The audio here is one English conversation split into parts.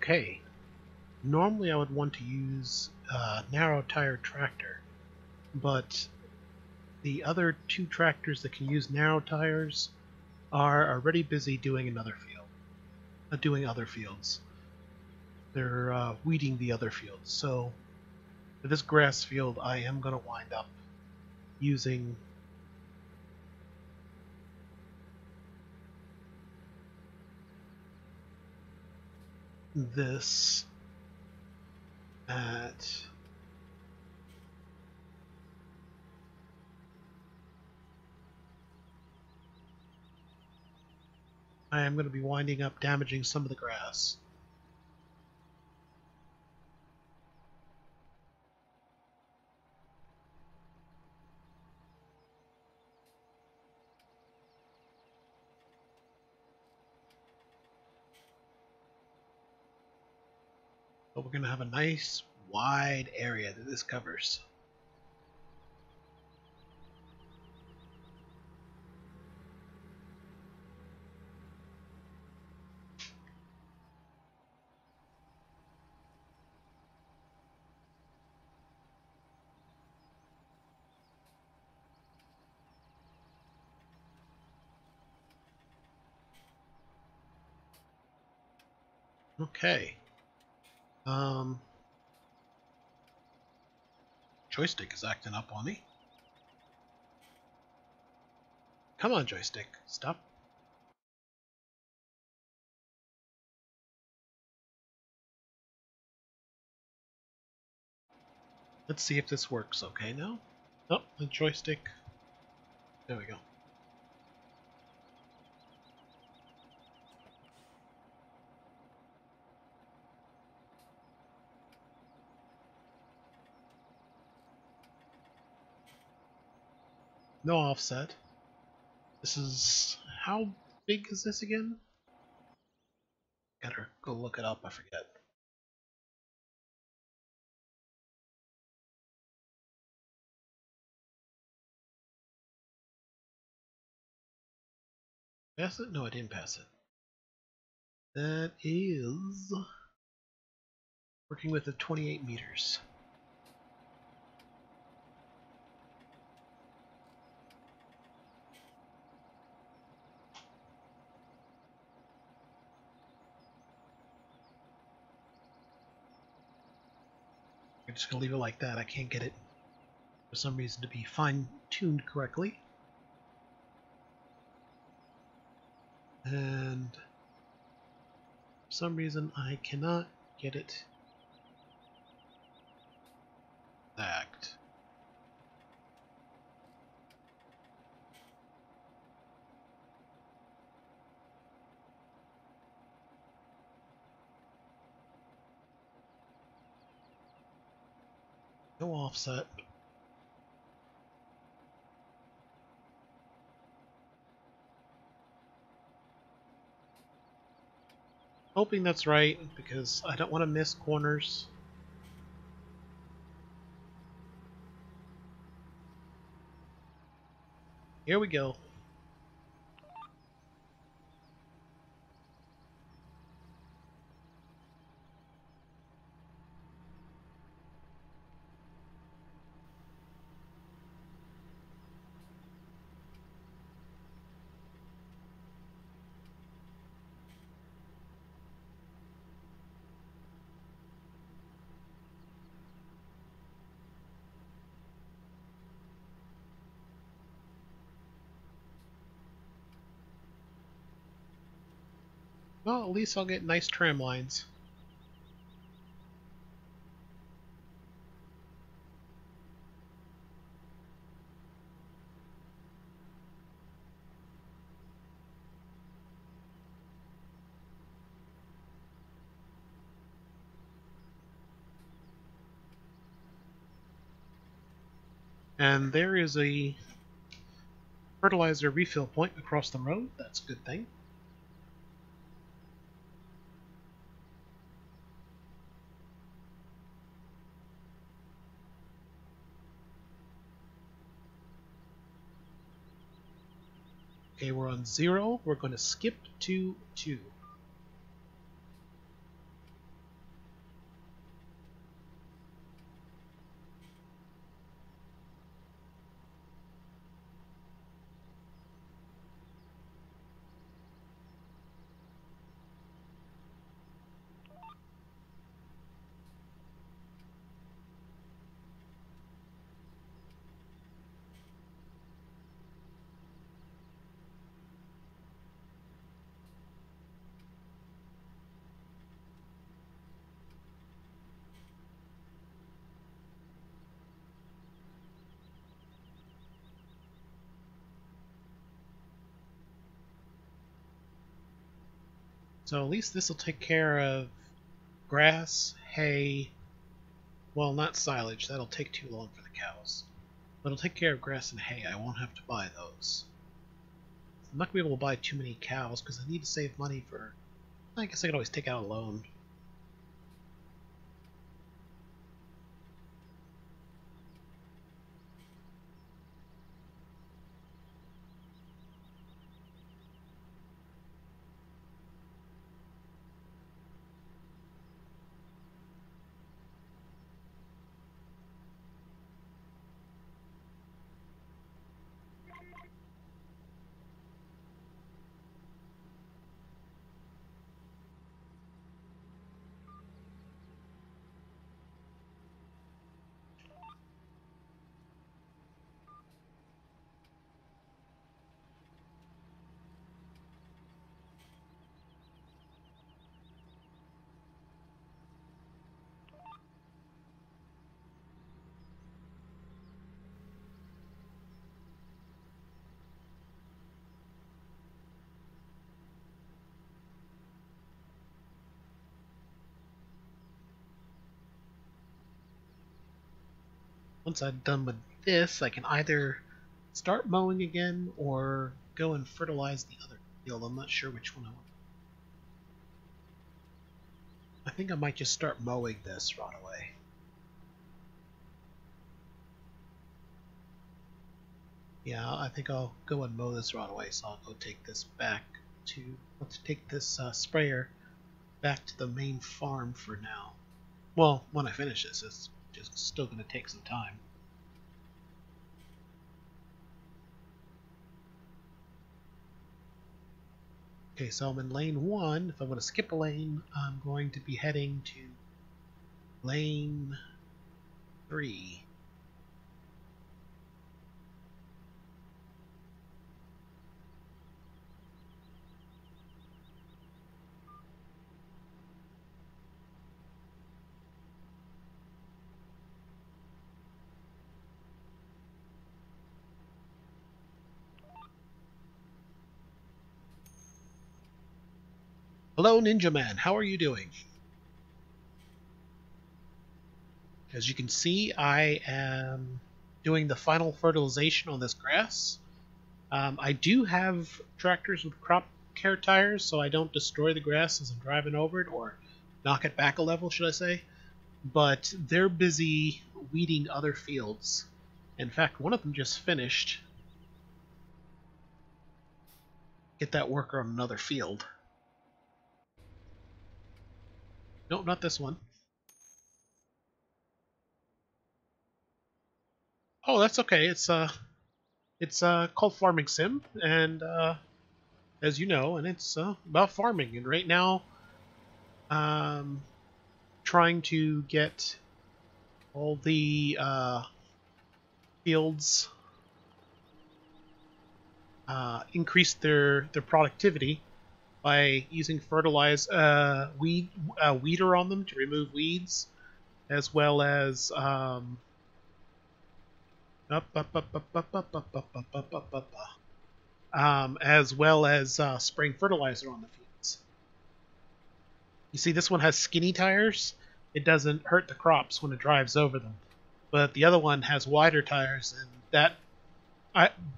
Okay, normally I would want to use a narrow tire tractor, but the other two tractors that can use narrow tires are already busy doing another field, doing other fields. They're weeding the other fields. So for this grass field, I am going to wind up using this at I am going to be winding up damaging some of the grass. But we're going to have a nice wide area that this covers. Okay. Joystick is acting up on me. Come on, joystick. Stop. Let's see if this works okay now. Oh, the joystick. There we go. No offset. This is... How big is this again? Gotta go look it up, I forget. Pass it? No, I didn't pass it. That is... working with the 28 meters. I'm just gonna leave it like that. I can't get it for some reason to be fine-tuned correctly. And for some reason I cannot get it exact. No offset. Hoping that's right, because I don't want to miss corners. Here we go. Well, at least I'll get nice tram lines. And there is a fertilizer refill point across the road. That's a good thing. Okay, we're on 0. We're going to skip to 2. So at least this will take care of grass, hay, well, not silage, that'll take too long for the cows. But it'll take care of grass and hay, I won't have to buy those. I'm not going to be able to buy too many cows because I need to save money for... I guess I could always take out a loan. Once I'm done with this, I can either start mowing again or go and fertilize the other field. I'm not sure which one I want. I think I might just start mowing this right away. Yeah, I think I'll go and mow this right away, so I'll go take this back to... let's take this sprayer back to the main farm for now. Well, when I finish this, it's just still going to take some time. Okay, so I'm in lane 1. If I'm going to skip a lane, I'm going to be heading to lane 3. Hello, Ninja Man. How are you doing? As you can see, I am doing the final fertilization on this grass. I do have tractors with crop care tires, so I don't destroy the grass as I'm driving over it, or knock it back a level, should I say. But they're busy weeding other fields. In fact, one of them just finished. Get that worker on another field. Nope, not this one. Oh, that's okay. It's called Farming Sim, and as you know, and it's about farming. And right now, trying to get all the fields increase their productivity by using weeder on them to remove weeds, as well as spraying fertilizer on the fields. You see, this one has skinny tires. It doesn't hurt the crops when it drives over them, but the other one has wider tires, and that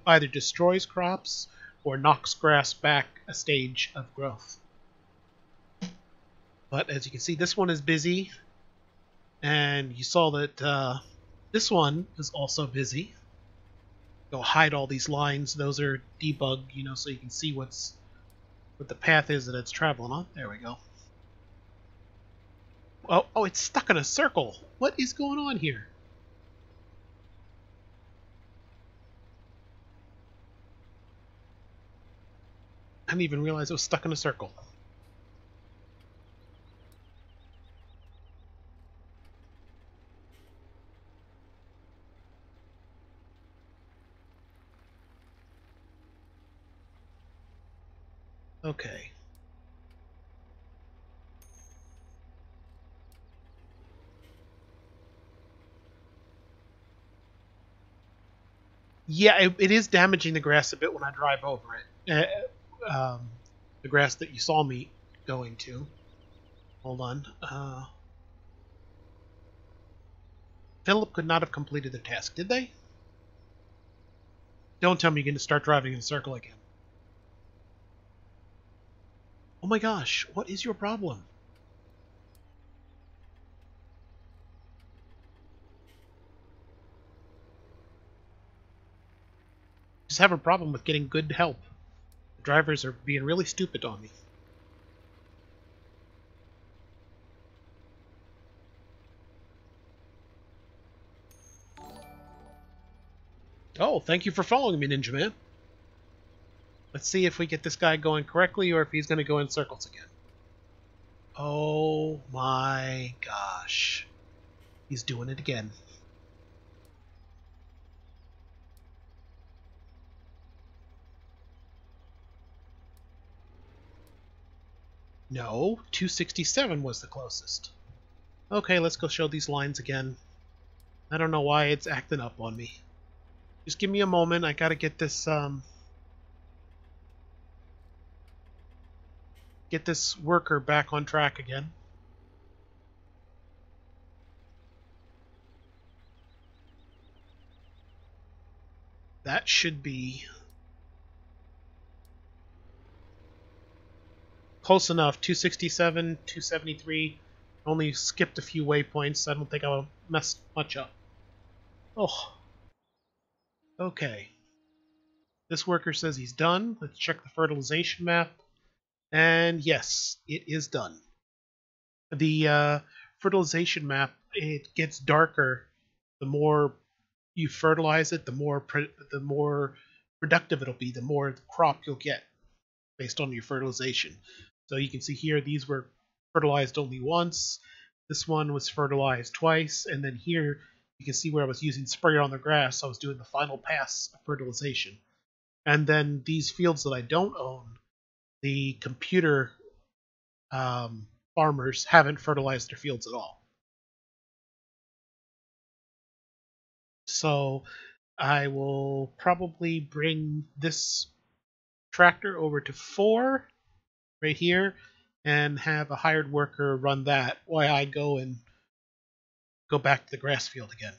either destroys crops or knocks grass back a stage of growth. But as you can see, this one is busy, and you saw that this one is also busy. Go hide all these lines. Those are debugged, so you can see what the path is that it's traveling on. There we go. Oh, it's stuck in a circle. What is going on here? I didn't even realize it was stuck in a circle. Okay. Yeah, it is damaging the grass a bit when I drive over it. The grass that you saw me going to. Hold on. Philip could not have completed the task, did they? Don't tell me you're going to start driving in a circle again. Oh my gosh, what is your problem? Just have a problem with getting good help. The drivers are being really stupid on me. Oh, thank you for following me, Ninja Man. Let's see if we get this guy going correctly or if he's going to go in circles again. Oh my gosh. He's doing it again. No, 267 was the closest. Okay, let's go show these lines again. I don't know why it's acting up on me. Just give me a moment. I gotta get this worker back on track again. That should be close enough. 267, 273. Only skipped a few waypoints. I don't think I'll mess much up. Oh. Okay. This worker says he's done. Let's check the fertilization map. And yes, it is done. The fertilization map, it gets darker the more you fertilize it, the more productive it'll be, the more crop you'll get based on your fertilization. So you can see here these were fertilized only once. This one was fertilized twice, and then here you can see where I was using sprayer on the grass. I was doing the final pass of fertilization. And then these fields that I don't own, the computer farmers haven't fertilized their fields at all. So I will probably bring this tractor over to 4 right here and have a hired worker run that while I go back to the grass field again.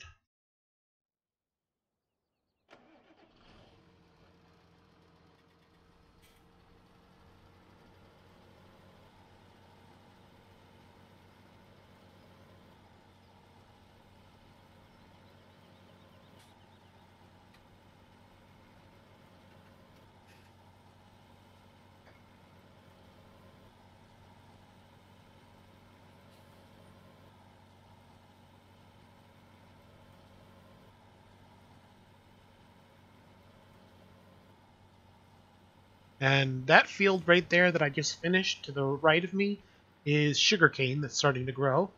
And that field right there that I just finished to the right of me is sugarcane that's starting to grow.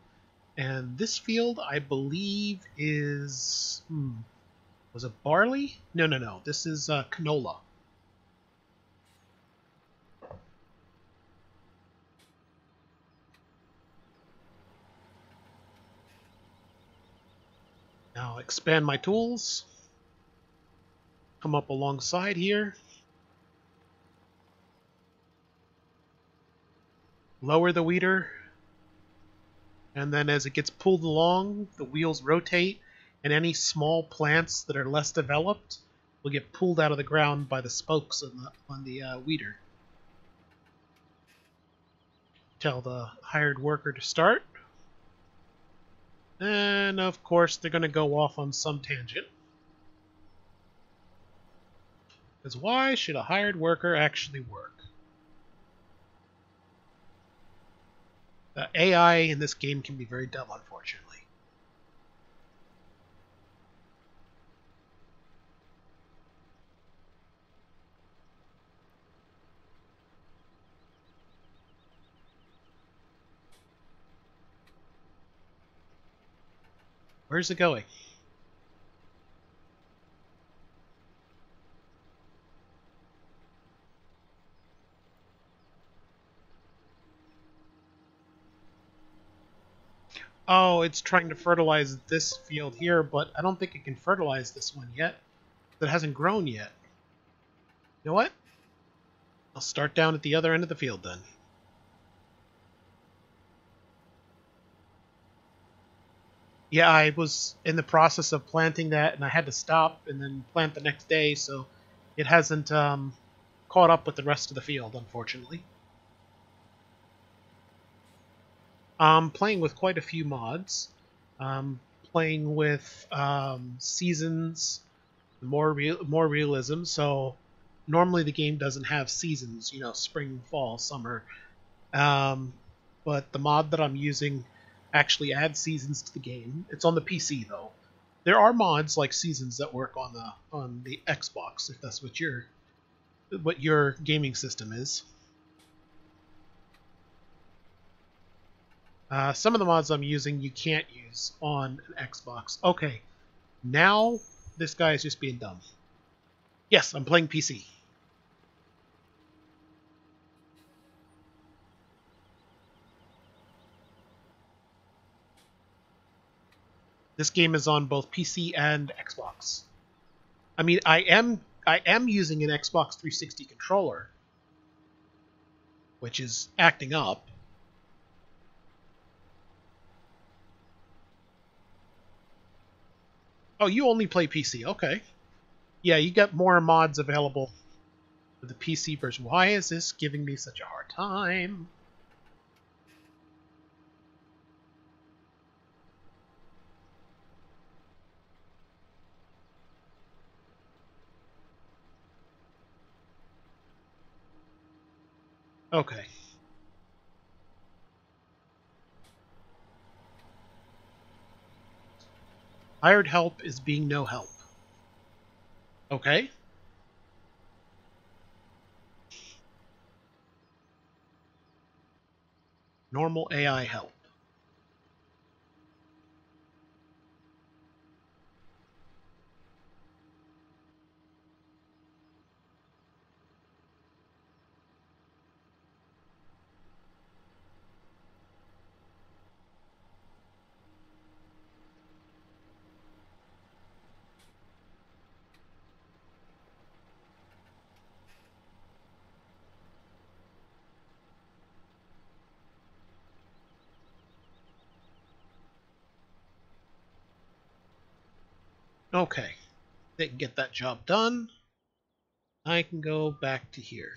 And this field, I believe, is... was it barley? No. This is canola. Now expand my tools. Come up alongside here. Lower the weeder. And then as it gets pulled along, the wheels rotate, and any small plants that are less developed will get pulled out of the ground by the spokes on the weeder. Tell the hired worker to start. And of course they're going to go off on some tangent. Because why should a hired worker actually work? The AI in this game can be very dumb, unfortunately. Where's it going? Oh, it's trying to fertilize this field here, but I don't think it can fertilize this one yet. That hasn't grown yet. You know what? I'll start down at the other end of the field then. Yeah, I was in the process of planting that, and I had to stop and then plant the next day, so it hasn't caught up with the rest of the field, unfortunately. I'm playing with quite a few mods. Playing with seasons, more realism. So normally the game doesn't have seasons, spring, fall, summer. Um, but the mod that I'm using actually adds seasons to the game. It's on the PC though. There are mods like seasons that work on the Xbox if that's what your gaming system is. Some of the mods I'm using you can't use on an Xbox. Okay, now this guy is just being dumb. Yes, I'm playing PC. This game is on both PC and Xbox. I mean, I am using an Xbox 360 controller, which is acting up. Oh, you only play PC. Okay. Yeah, you got more mods available for the PC version. Why is this giving me such a hard time? Okay. Hired help is being no help. Okay. Normal AI help. Okay. They can get that job done. I can go back to here.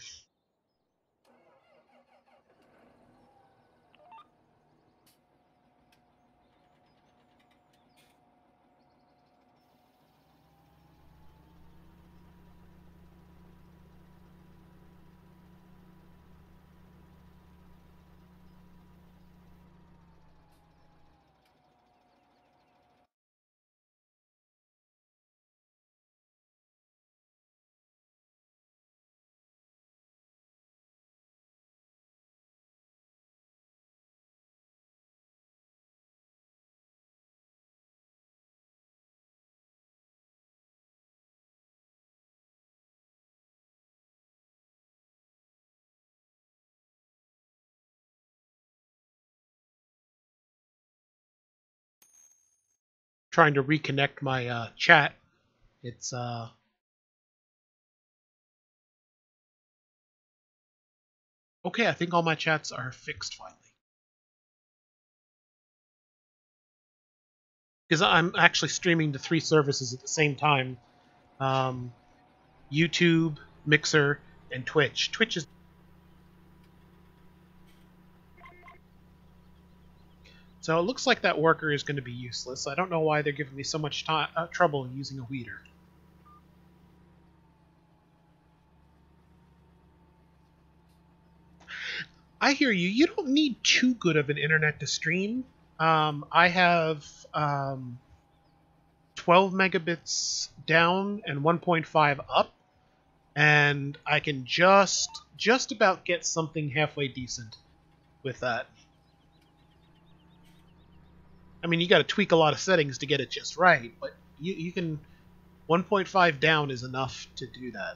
Trying to reconnect my chat. It's okay. I think all my chats are fixed finally. Because I'm actually streaming to three services at the same time: um, YouTube, Mixer, and Twitch. Twitch is so it looks like that worker is going to be useless. I don't know why they're giving me so much trouble using a weeder. I hear you. You don't need too good of an internet to stream. I have 12 megabits down and 1.5 up, and I can just about get something halfway decent with that. I mean, you got to tweak a lot of settings to get it just right, but you can 1.5 down is enough to do that.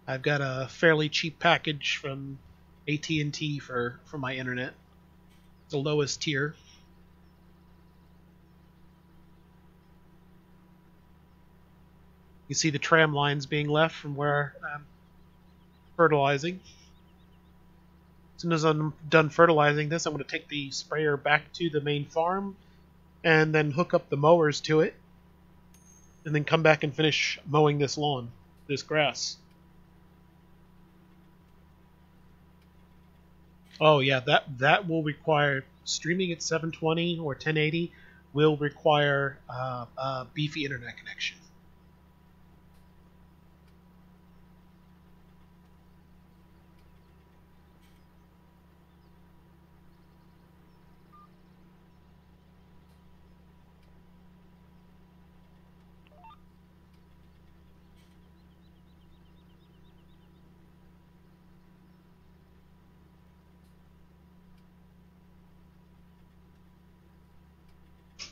I've got a fairly cheap package from AT&T for my internet. It's the lowest tier. You see the tram lines being left from where I'm fertilizing. As soon as I'm done fertilizing this, I'm going to take the sprayer back to the main farm and then hook up the mowers to it, and then come back and finish mowing this lawn, this grass. Oh yeah, that will require streaming at 720 or 1080 will require a beefy internet connection.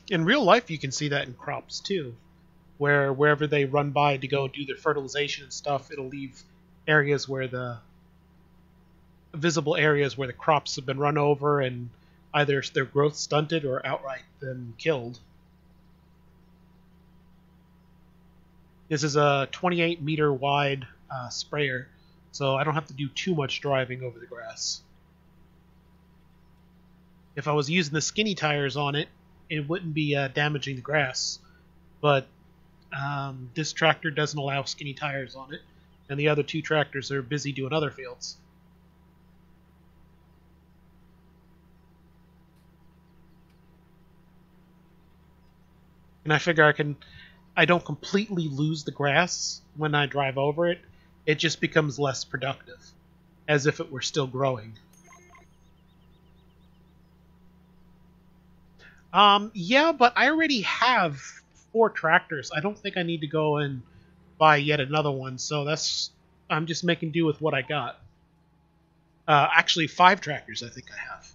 In real life, you can see that in crops too, where wherever they run by to go do their fertilization and stuff, it'll leave areas where the visible areas where the crops have been run over and either their growth stunted or outright been killed. This is a 28-meter wide sprayer, so I don't have to do too much driving over the grass. If I was using the skinny tires on it, it wouldn't be damaging the grass, but this tractor doesn't allow skinny tires on it, and the other two tractors are busy doing other fields. And I figure I don't completely lose the grass when I drive over it. It just becomes less productive, as if it were still growing. Yeah, but I already have 4 tractors. I don't think I need to go and buy yet another one, so I'm just making do with what I got. Actually, 5 tractors I think I have.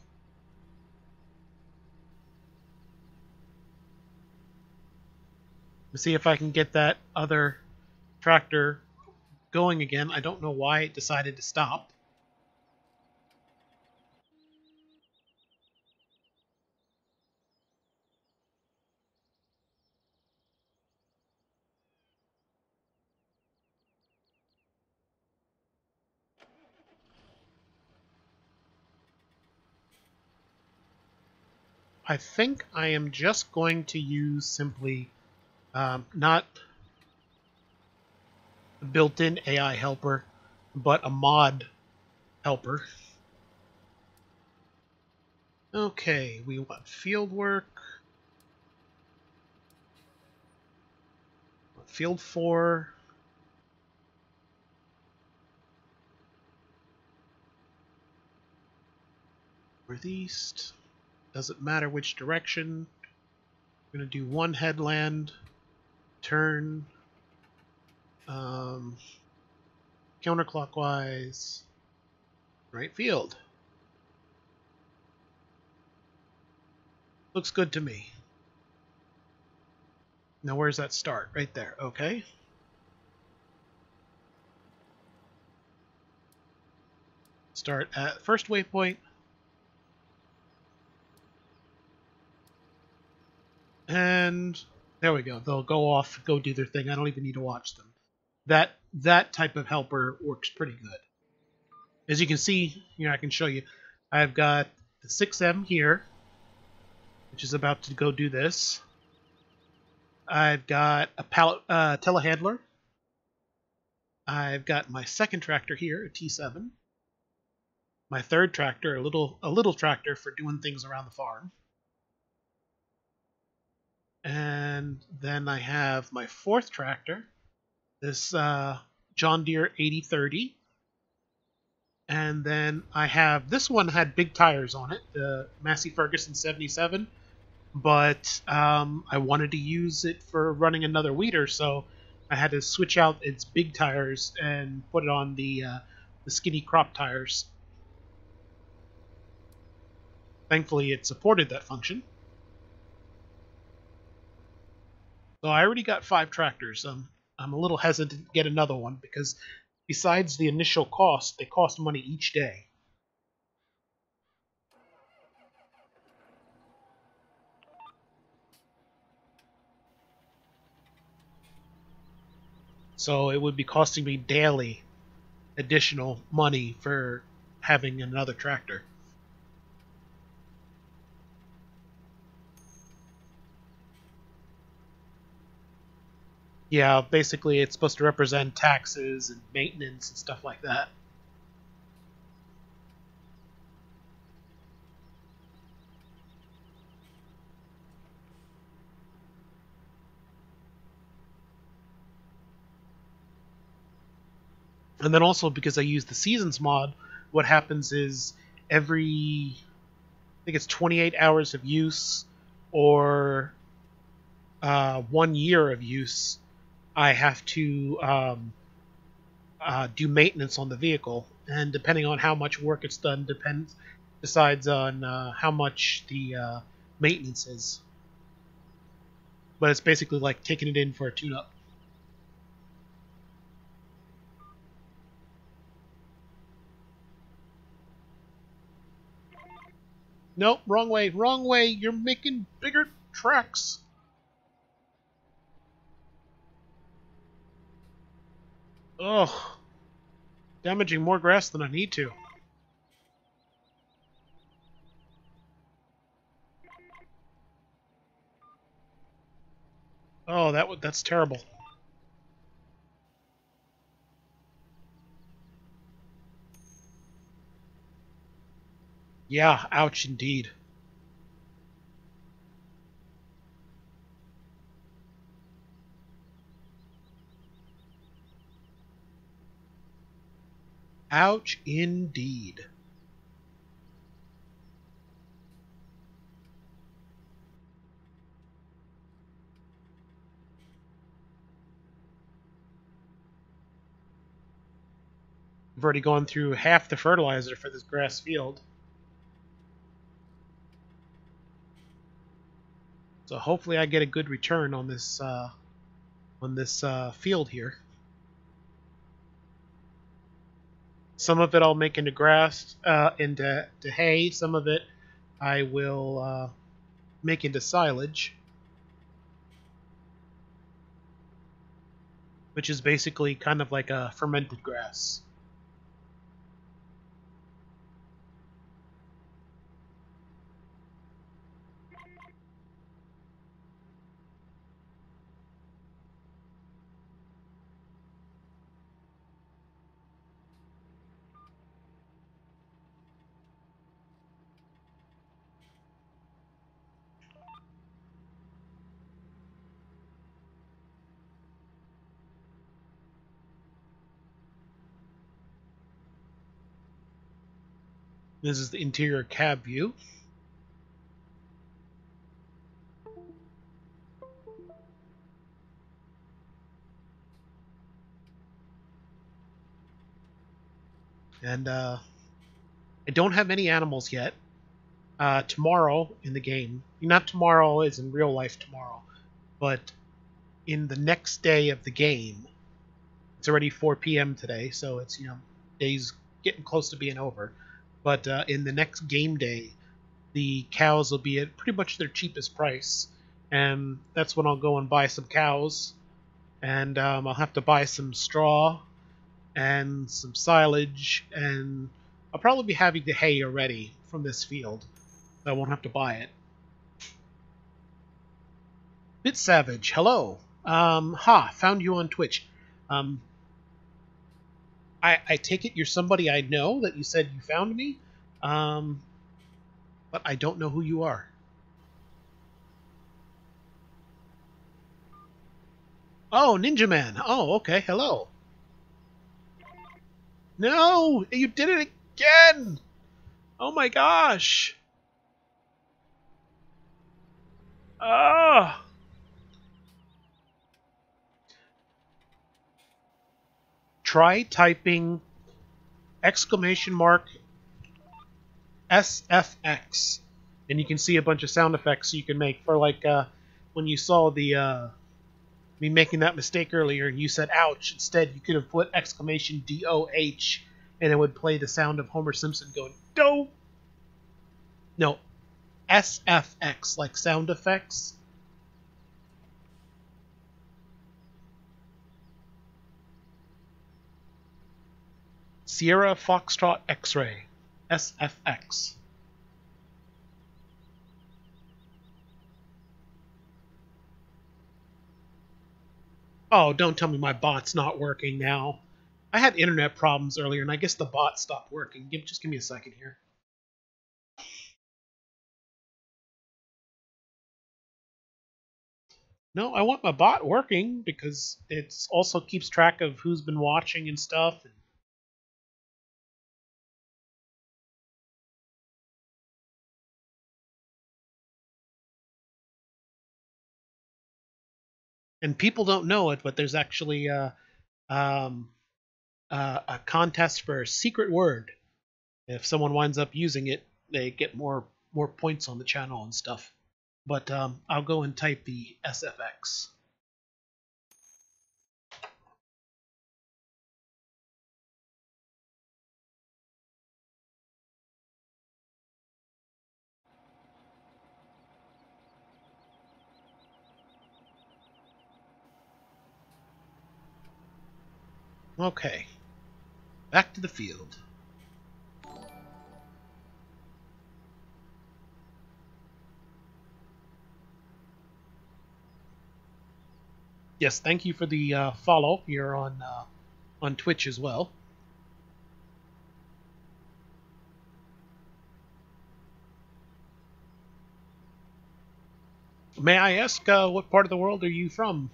Let's see if I can get that other tractor going again. I don't know why it decided to stop. I think I am just going to use simply not a built-in AI helper, but a mod helper. Okay, we want field work. Field 4. Northeast. Doesn't matter which direction. I'm going to do 1 headland. Turn. Counterclockwise. Right field. Looks good to me. Now where's that start? Right there. Okay. Start at first waypoint. And there we go. They'll go off, go do their thing. I don't even need to watch them. That type of helper works pretty good. As you can see, here I can show you. I've got the 6M here, which is about to go do this. I've got a telehandler. I've got my second tractor here, a T7. My third tractor, a little tractor for doing things around the farm. And then I have my fourth tractor, this John Deere 8030. And then I have, this one had big tires on it, the Massey Ferguson 77, but I wanted to use it for running another weeder, so I had to switch out its big tires and put it on the skinny crop tires. Thankfully, it supported that function. So I already got 5 tractors. I'm a little hesitant to get another one because besides the initial cost, they cost money each day. So it would be costing me daily additional money for having another tractor. Yeah, basically it's supposed to represent taxes and maintenance and stuff like that. And then also because I use the seasons mod, what happens is every, I think it's 28 hours of use or 1 year of use, I have to do maintenance on the vehicle, and depending on how much work it's done, decides on how much the maintenance is. But it's basically like taking it in for a tune-up. Nope, wrong way, wrong way. You're making bigger tracks. Ugh, damaging more grass than I need to. Oh, that's terrible. Yeah, ouch indeed. Ouch indeed. I've already gone through half the fertilizer for this grass field. So hopefully I get a good return on this field here. Some of it I'll make into grass, into hay. Some of it I will make into silage, which is basically kind of like a fermented grass. This is the interior cab view. And I don't have any animals yet. Tomorrow in the game, not tomorrow as in real life tomorrow, but in the next day of the game, it's already 4 p.m. today, so it's, days getting close to being over. But in the next game day, the cows will be at pretty much their cheapest price, and that's when I'll go and buy some cows, and I'll have to buy some straw and some silage, and I'll probably be having the hay already from this field, so I won't have to buy it. Bit Savage, hello. Found you on Twitch. Um, I take it you're somebody I know that you said you found me, um, but I don't know who you are. Oh, Ninja Man. Oh, okay. Hello. No, you did it again. Oh my gosh. Ah. Try typing exclamation mark SFX, and you can see a bunch of sound effects you can make for like when you saw the me making that mistake earlier and you said ouch. Instead, you could have put exclamation DOH, and it would play the sound of Homer Simpson going do. No, SFX, like sound effects. Sierra Foxtrot X-Ray, SFX. Oh, don't tell me my bot's not working now. I had internet problems earlier, and I guess the bot stopped working. Just give me a second here. No, I want my bot working because it also keeps track of who's been watching and stuff. And people don't know it, but there's actually um, a contest for a secret word. If someone winds up using it, they get more points on the channel and stuff. But I'll go and type the SFX. Okay, back to the field. Yes, thank you for the follow here on Twitch as well. May I ask what part of the world are you from?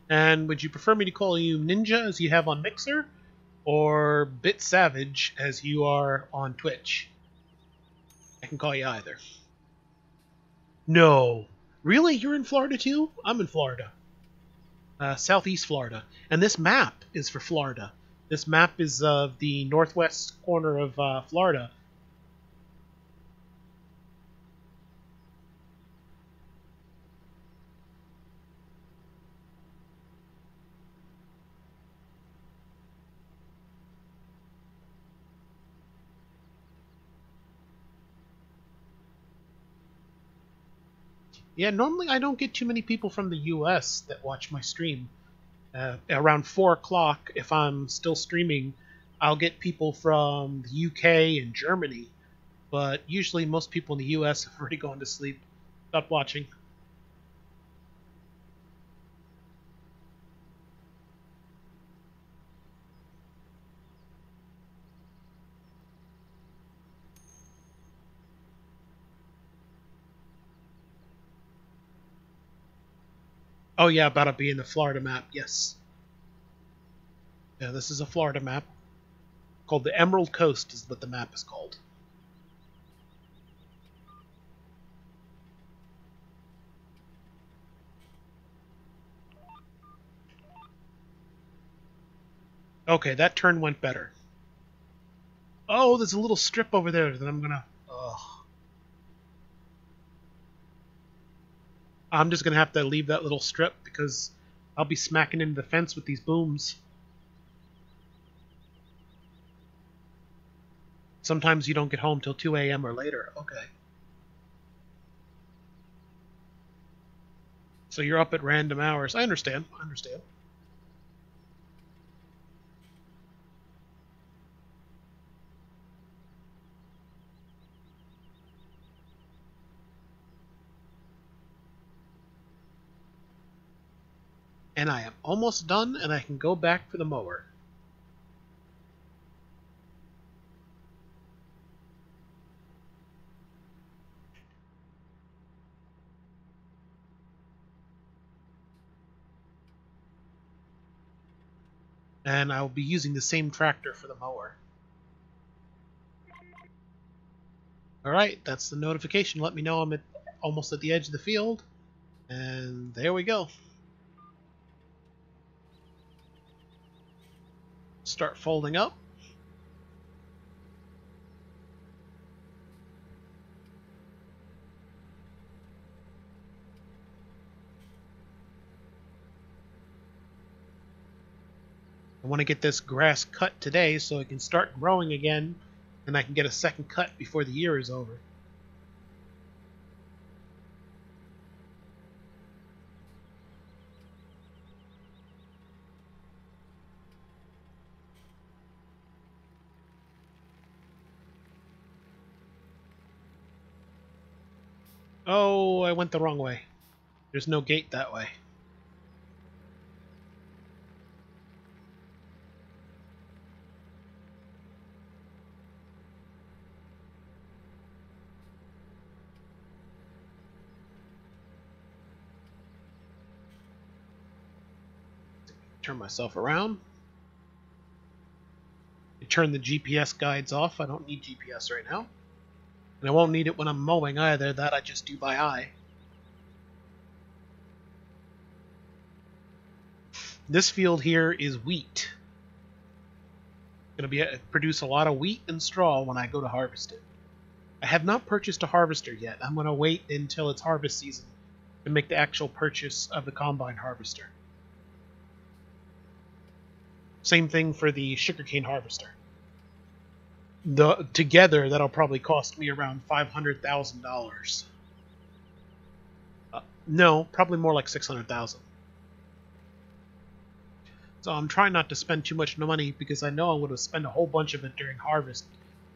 And would you prefer me to call you Ninja as you have on Mixer, or Bit Savage as you are on Twitch? I can call you either. No. Really? You're in Florida too? I'm in Florida. Southeast Florida. And this map is for Florida. This map is the northwest corner of Florida. Yeah, normally I don't get too many people from the US that watch my stream. Around 4 o'clock, if I'm still streaming, I'll get people from the UK and Germany. But usually most people in the US have already gone to sleep. Stopped watching. Oh yeah, about it being the Florida map, yes. Yeah, this is a Florida map. Called the Emerald Coast is what the map is called. Okay, that turn went better. Oh, there's a little strip over there that I'm gonna... Ugh. I'm just gonna have to leave that little strip because I'll be smacking into the fence with these booms. Sometimes you don't get home till 2 a.m. or later. Okay. So you're up at random hours. I understand. I understand. And I am almost done, and I can go back for the mower. And I'll be using the same tractor for the mower. Alright, that's the notification. Let me know I'm almost at the edge of the field. And there we go. Start folding up. I want to get this grass cut today so it can start growing again, and I can get a second cut before the year is over. Oh, I went the wrong way. There's no gate that way. Turn myself around. Turn the GPS guides off. I don't need GPS right now. And I won't need it when I'm mowing either. That I just do by eye. This field here is wheat. Going to produce a lot of wheat and straw when I go to harvest it. I have not purchased a harvester yet. I'm going to wait until it's harvest season to make the actual purchase of the combine harvester. Same thing for the sugarcane harvester. Together, that'll probably cost me around $500,000. No, probably more like $600,000. So I'm trying not to spend too much money because I know I'm going to spend a whole bunch of it during harvest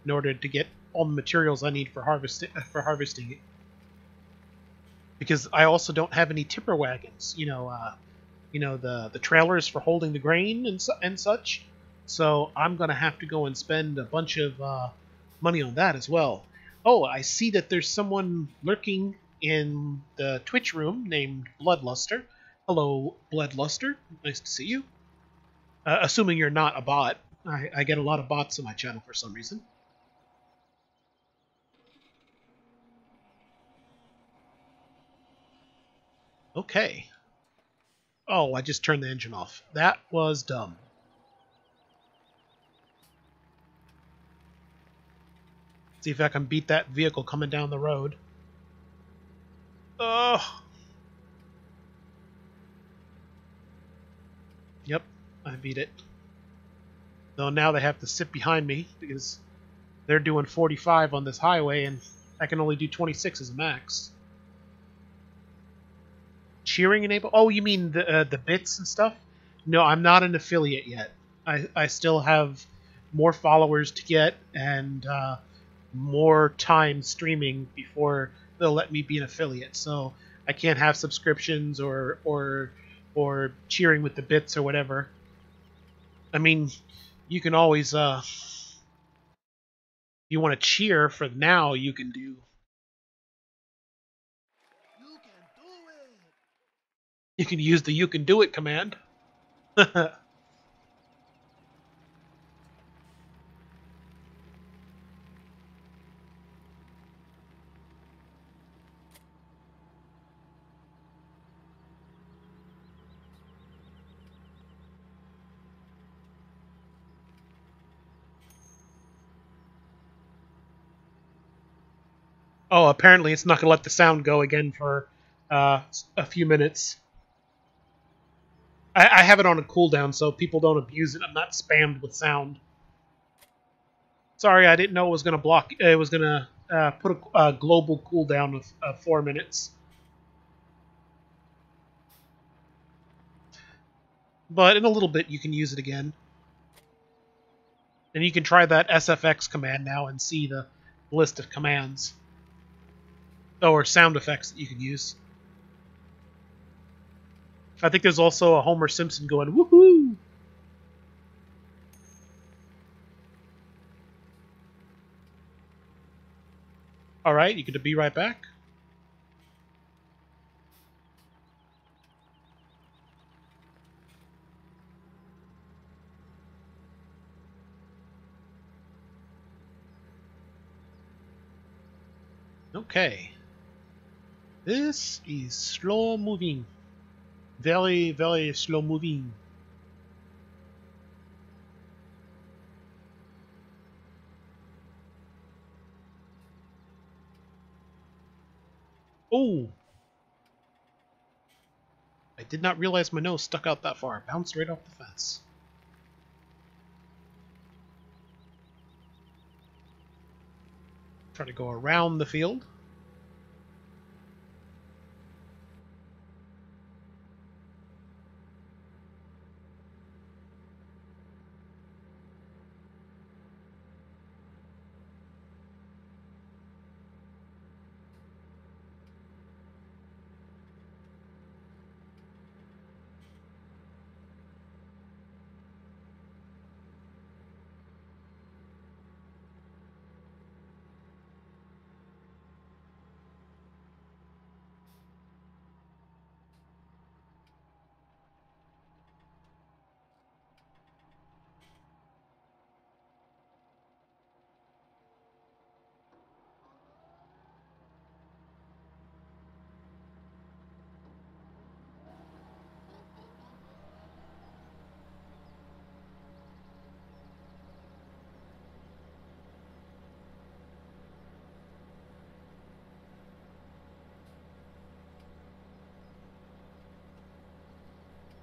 in order to get all the materials I need for harvesting it. Because I also don't have any tipper wagons, the trailers for holding the grain and such. So I'm going to have to go and spend a bunch of money on that as well. Oh, I see that there's someone lurking in the Twitch room named Bloodluster. Hello, Bloodluster. Nice to see you. Assuming you're not a bot. I get a lot of bots on my channel for some reason. Okay. Oh, I just turned the engine off. That was dumb. See if I can beat that vehicle coming down the road. Ugh. Yep, I beat it. Though now they have to sit behind me because they're doing 45 on this highway and I can only do 26 as a max. Cheering enable? Oh, you mean the bits and stuff? No, I'm not an affiliate yet. I still have more followers to get and more time streaming before they'll let me be an affiliate. So I can't have subscriptions or cheering with the bits or whatever. I mean, you can always you want to cheer for now, you can do. You can use the "you can do it" command. Oh, apparently it's not going to let the sound go again for a few minutes. I have it on a cooldown so people don't abuse it. I'm not spammed with sound. Sorry, I didn't know it was going to block. It was going to put a global cooldown of 4 minutes. But in a little bit, you can use it again. And you can try that SFX command now and see the list of commands. Or sound effects that you can use. I think there's also a Homer Simpson going, woohoo! Alright, you can be right back. Okay. This is slow moving. Very, very slow moving. Oh! I did not realize my nose stuck out that far. Bounced right off the fence. Try to go around the field.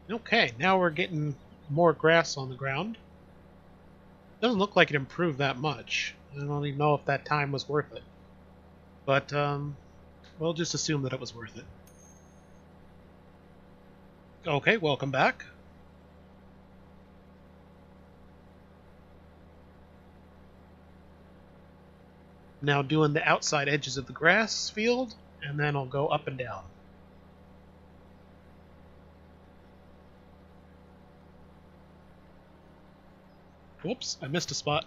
Okay, now we're getting more grass on the ground. Doesn't look like it improved that much. I don't even know if that time was worth it. But, we'll just assume that it was worth it. Okay, welcome back. Now doing the outside edges of the grass field, and then I'll go up and down. Whoops, I missed a spot.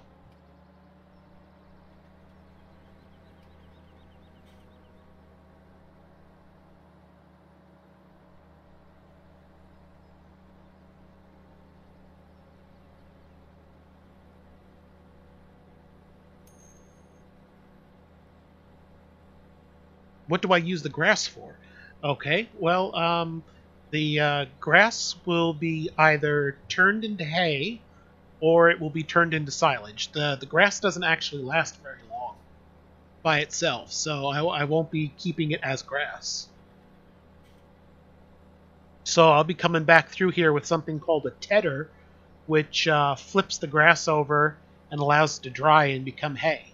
What do I use the grass for? Okay, well, the grass will be either turned into hay or it will be turned into silage. The grass doesn't actually last very long by itself, so I won't be keeping it as grass. So I'll be coming back through here with something called a tedder, which flips the grass over and allows it to dry and become hay.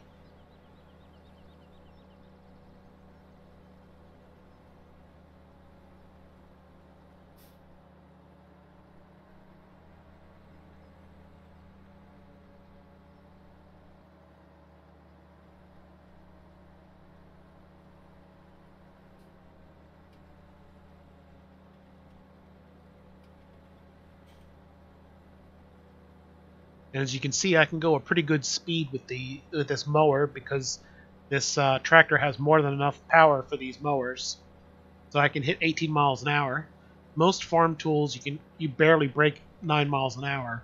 And as you can see, I can go a pretty good speed with this mower because this tractor has more than enough power for these mowers. So I can hit 18 miles an hour. Most farm tools you barely break 9 miles an hour.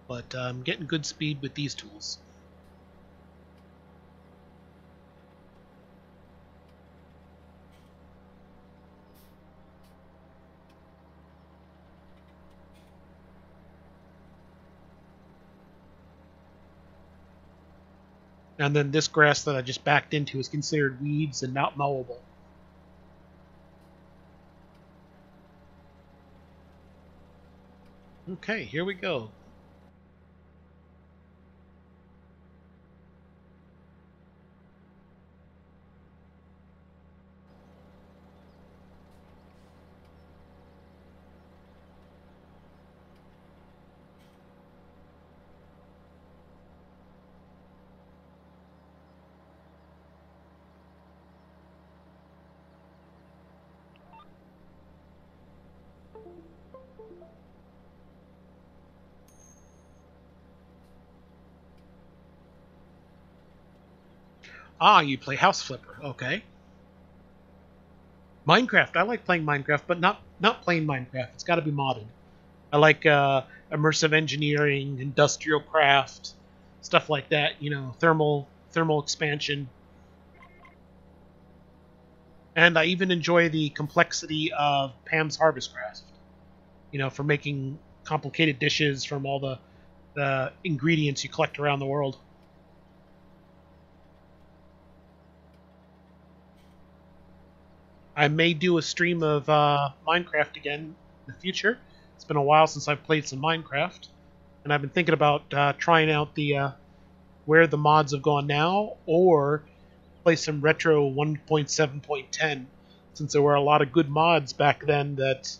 But I'm getting good speed with these tools. And then this grass that I just backed into is considered weeds and not mowable. Okay, here we go. Ah, you play House Flipper. Okay. Minecraft. I like playing Minecraft, but not plain Minecraft. It's got to be modded. I like immersive engineering, industrial craft, stuff like that. You know, thermal expansion, and I even enjoy the complexity of Pam's Harvest Craft. You know, for making complicated dishes from all the ingredients you collect around the world. I may do a stream of Minecraft again in the future. It's been a while since I've played some Minecraft, and I've been thinking about trying out the where the mods have gone now, or play some retro 1.7.10, since there were a lot of good mods back then that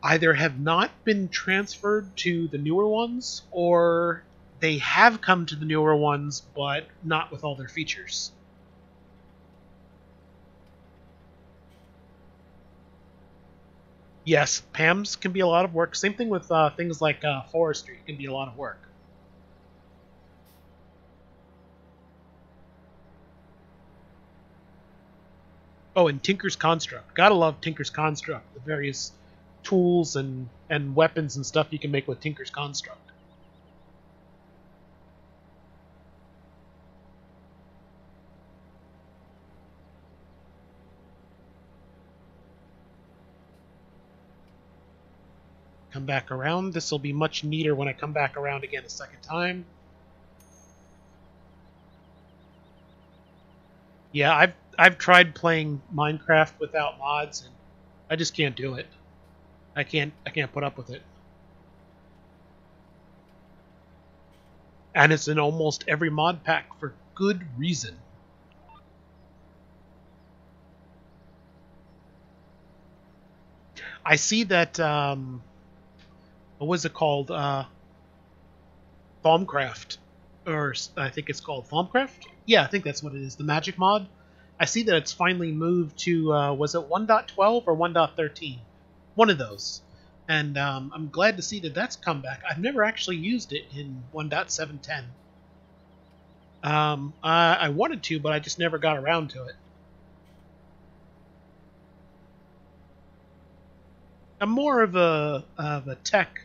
either have not been transferred to the newer ones, or they have come to the newer ones, but not with all their features. Yes, PAMs can be a lot of work. Same thing with things like forestry. It can be a lot of work. Oh, and Tinker's Construct. Gotta love Tinker's Construct. The various tools and weapons and stuff you can make with Tinker's Construct. Come back around. This will be much neater when I come back around again a second time. Yeah, I've tried playing Minecraft without mods, and I just can't do it. I can't put up with it. And it's in almost every mod pack for good reason. I see that what was it called? Thaumcraft, or I think it's called Thaumcraft. Yeah, I think that's what it is. The Magic mod. I see that it's finally moved to was it 1.12 or 1.13? One of those. And I'm glad to see that that's come back. I've never actually used it in 1.710. I wanted to, but I just never got around to it. I'm more of a tech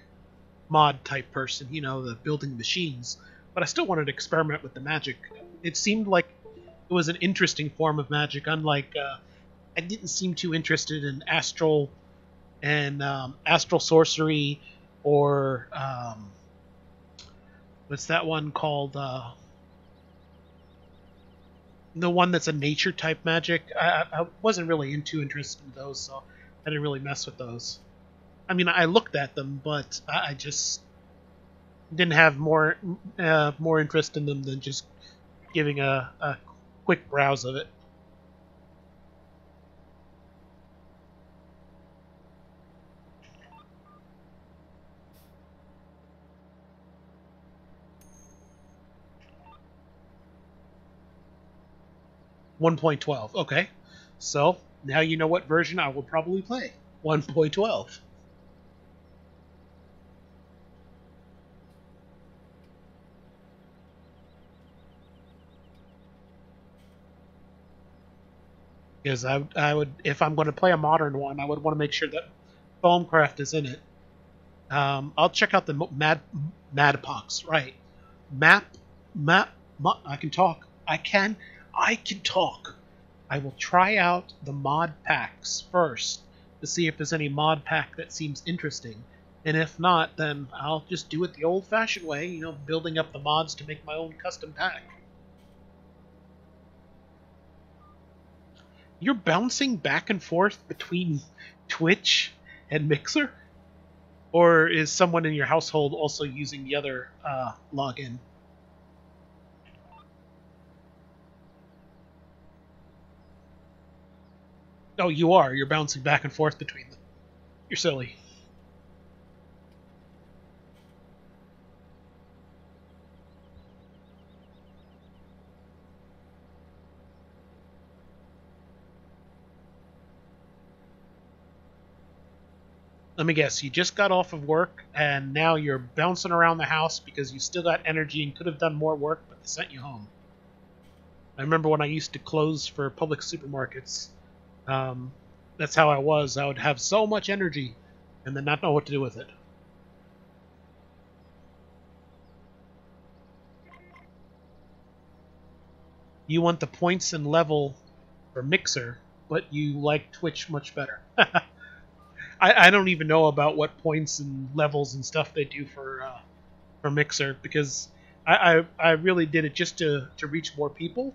mod type person, the building machines, but I still wanted to experiment with the magic. It seemed like it was an interesting form of magic, unlike I didn't seem too interested in astral sorcery or what's that one called? The one that's a nature type magic. I wasn't really interested in those, so I didn't really mess with those. I mean, I looked at them, but I just didn't have more interest in them than just giving a quick browse of it. 1.12. Okay, so now you know what version I will probably play. 1.12. Because I would, if I'm going to play a modern one, I would want to make sure that Foamcraft is in it. I'll check out the Madpox. Right, map, I can talk. I can talk. I will try out the mod packs first to see if there's any mod pack that seems interesting. And if not, then I'll just do it the old-fashioned way, building up the mods to make my own custom pack. You're bouncing back and forth between Twitch and Mixer? Or is someone in your household also using the other login? Oh, you are. You're bouncing back and forth between them. You're silly. Let me guess, you just got off of work and now you're bouncing around the house because you still got energy and could have done more work, but they sent you home. I remember when I used to close for public supermarkets. Um, that's how I was. I would have so much energy and then not know what to do with it. You want the points and level for Mixer, but you like Twitch much better. I don't even know about what points and levels and stuff they do for Mixer because I really did it just to reach more people,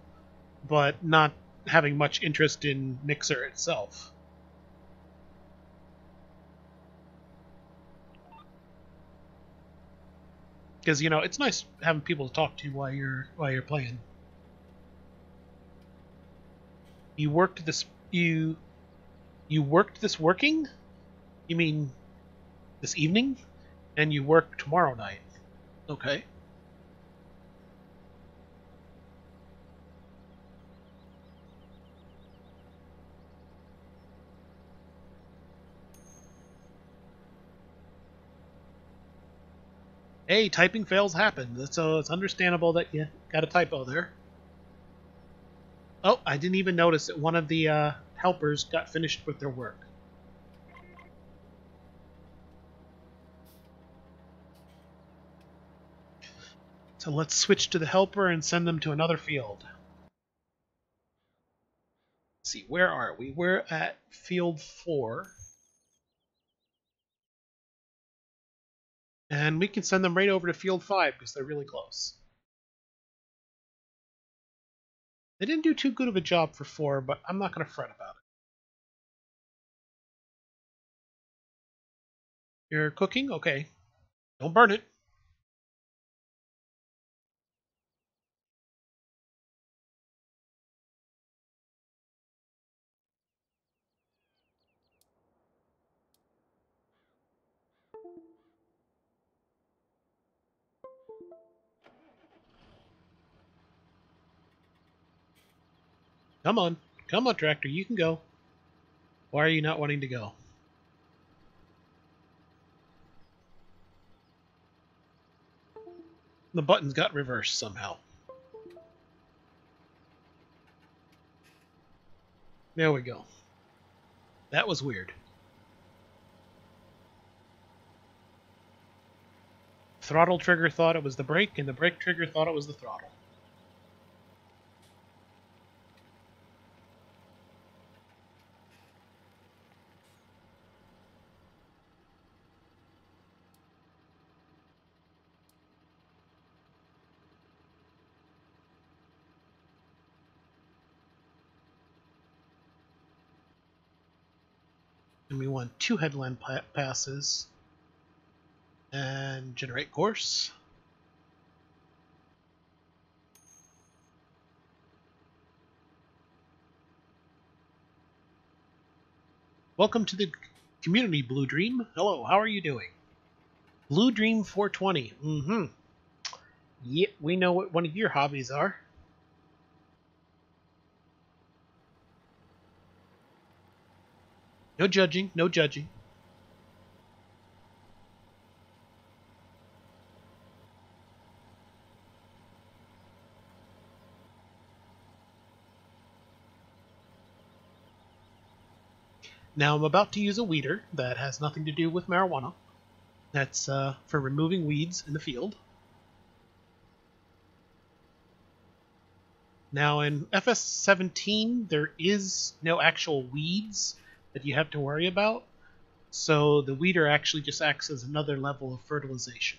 but not having much interest in Mixer itself. Because it's nice having people to talk to while you're playing. You worked this you worked this working? You mean this evening? And you work tomorrow night? Okay. Hey, typing fails happen, so it's understandable that you got a typo there. Oh, I didn't even notice that one of the helpers got finished with their work. So let's switch to the helper and send them to another field. Let's see, where are we? We're at field 4. And we can send them right over to field 5 because they're really close. They didn't do too good of a job for 4, but I'm not going to fret about it. You're cooking? Okay. Don't burn it. Come on. Come on, tractor. You can go. Why are you not wanting to go? The buttons got reversed somehow. There we go. That was weird. Throttle trigger thought it was the brake, and the brake trigger thought it was the throttle. And we want 2 headland passes. And generate course. Welcome to the community, Blue Dream. Hello, how are you doing? Blue Dream 420. Mm-hmm. Yeah, we know what one of your hobbies are. No judging, no judging. Now I'm about to use a weeder that has nothing to do with marijuana. That's for removing weeds in the field. Now in FS17 there is no actual weeds that you have to worry about, so the weeder actually just acts as another level of fertilization.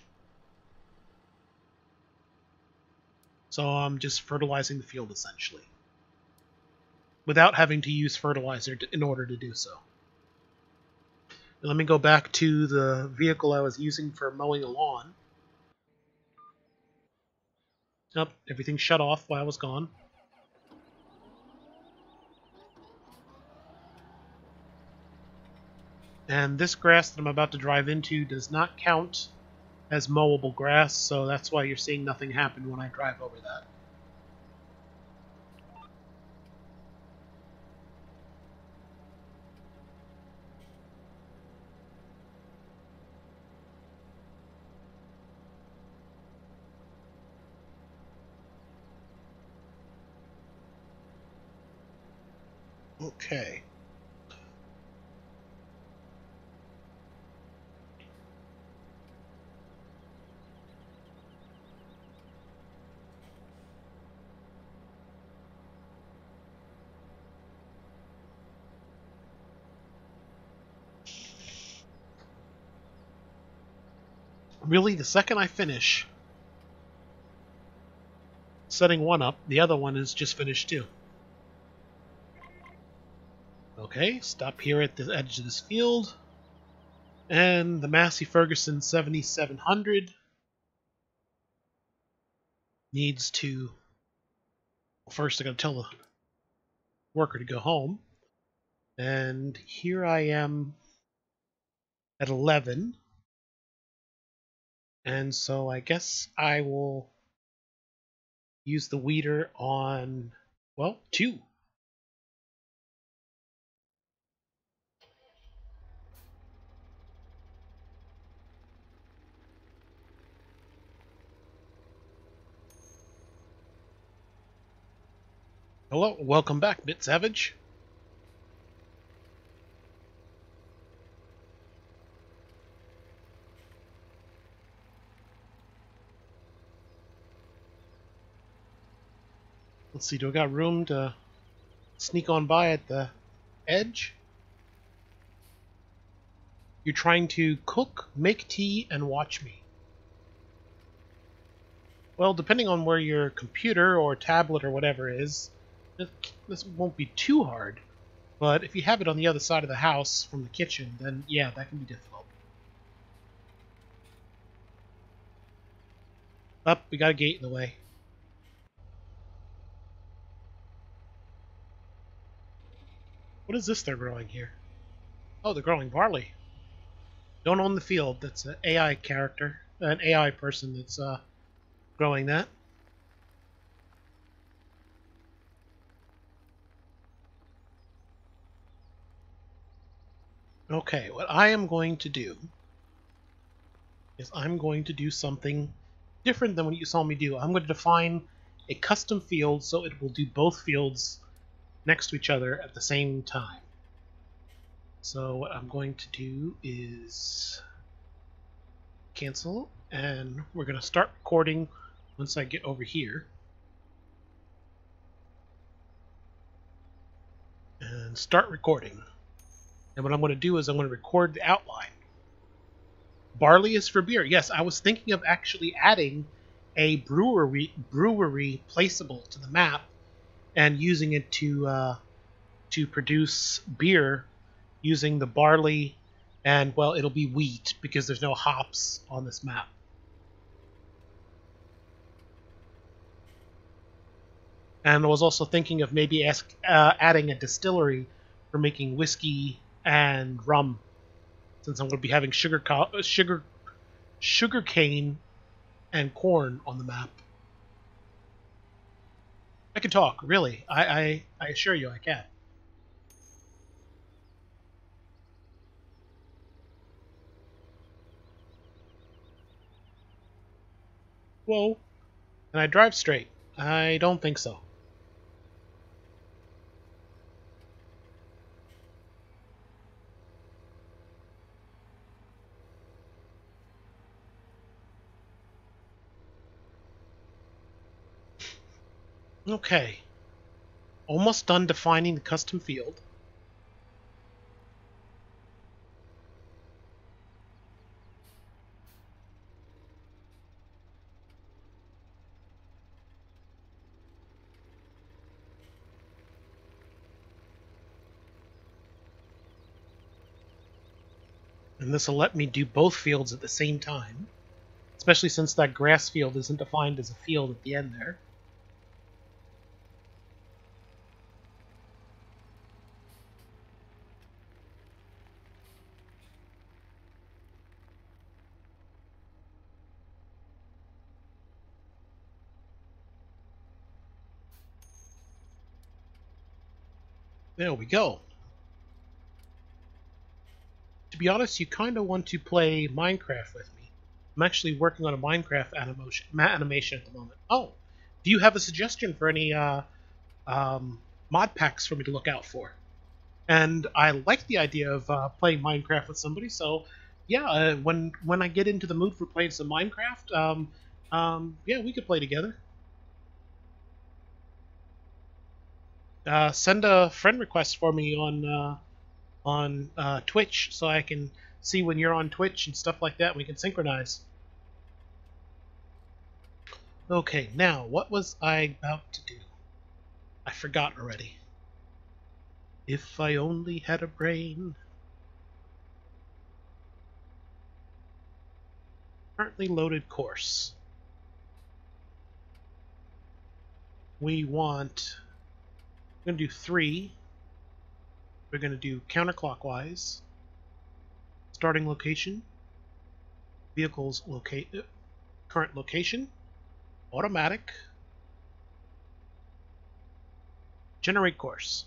So I'm just fertilizing the field essentially, without having to use fertilizer in order to do so. Let me go back to the vehicle I was using for mowing a lawn. Nope, everything shut off while I was gone. And this grass that I'm about to drive into does not count as mowable grass, so that's why you're seeing nothing happen when I drive over that. Okay. Really, the second I finish setting one up, the other one is just finished too. Okay, stop here at the edge of this field. And the Massey Ferguson 7700 needs to... First, I gotta tell the worker to go home. And here I am at 11. And so I guess I will use the weeder on, well, 2. Hello, welcome back, Bit Savage. Let's see, do I got room to sneak on by at the edge? You're trying to cook, make tea, and watch me. Well, depending on where your computer or tablet or whatever is, This won't be too hard, but if you have it on the other side of the house from the kitchen, then yeah, that can be difficult. Up, we got a gate in the way. What is this they're growing here? Oh, they're growing barley. Don't own the field. That's an AI character, an AI person that's growing that. Okay, what I am going to do is I'm going to do something different than what you saw me do. I'm going to define a custom field so it will do both fields next to each other at the same time. So what I'm going to do is cancel, and we're going to start recording once I get over here. And start recording. And what I'm going to do is I'm going to record the outline. Barley is for beer. Yes, I was thinking of actually adding a brewery placeable to the map and using it to produce beer using the barley, and well, it'll be wheat because there's no hops on this map. And I was also thinking of maybe adding a distillery for making whiskey and rum, since I'm going to be having sugar cane and corn on the map. I can talk, really. I assure you I can. Whoa. Can I drive straight? I don't think so. Okay. Almost done defining the custom field. And this will let me do both fields at the same time, especially since that grass field isn't defined as a field at the end there. There we go. To be honest, you kind of want to play Minecraft with me. I'm actually working on a Minecraft animation at the moment. Oh, do you have a suggestion for any mod packs for me to look out for? And I like the idea of playing Minecraft with somebody, so yeah, when I get into the mood for playing some Minecraft, yeah, we could play together. Send a friend request for me on Twitch so I can see when you're on Twitch and stuff like that. We can synchronize. Okay, now what was I about to do? I forgot already. If I only had a brain. Currently loaded course. We want. We're going to do 3. We're going to do counterclockwise. Starting location. Vehicles current location. Automatic. Generate course.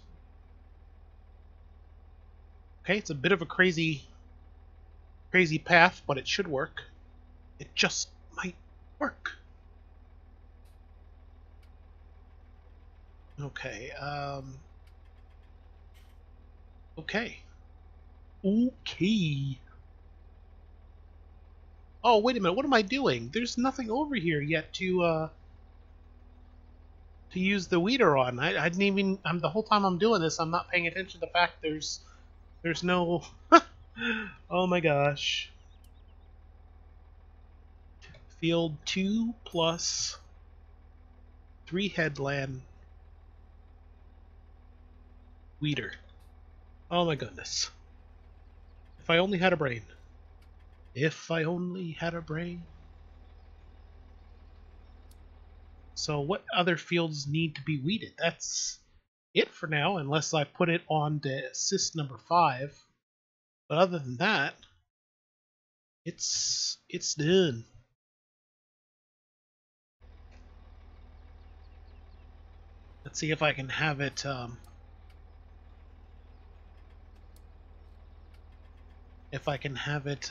Okay, it's a bit of a crazy path, but it should work. It just might work. Okay, okay. Okay. Oh, wait a minute, what am I doing? There's nothing over here yet to use the weeder on. I didn't even, the whole time I'm doing this, I'm not paying attention to the fact there's no, oh my gosh. Field 2 plus 3 headland. Weeder. Oh my goodness. If I only had a brain. If I only had a brain. So what other fields need to be weeded? That's it for now, unless I put it on to assist number 5. But other than that, it's done. Let's see if I can have it. If I can have it.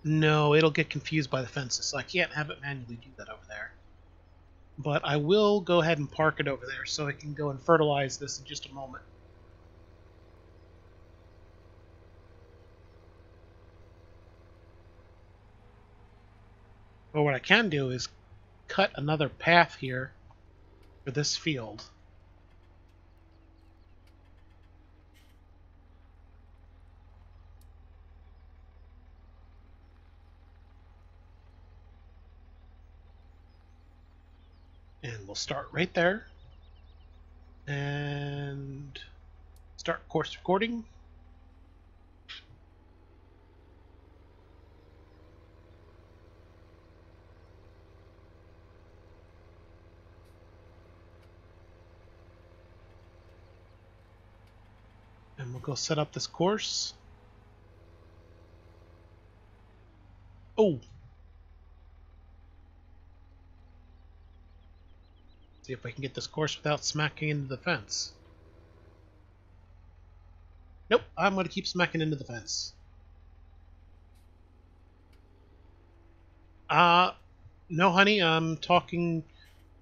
No, it'll get confused by the fences, so I can't have it manually do that over there. But I will go ahead and park it over there so I can go and fertilize this in just a moment. But what I can do is cut another path here for this field. And we'll start right there. And start course recording. And we'll go set up this course. Oh! See if I can get this course without smacking into the fence. Nope, I'm going to keep smacking into the fence. No, honey, I'm talking...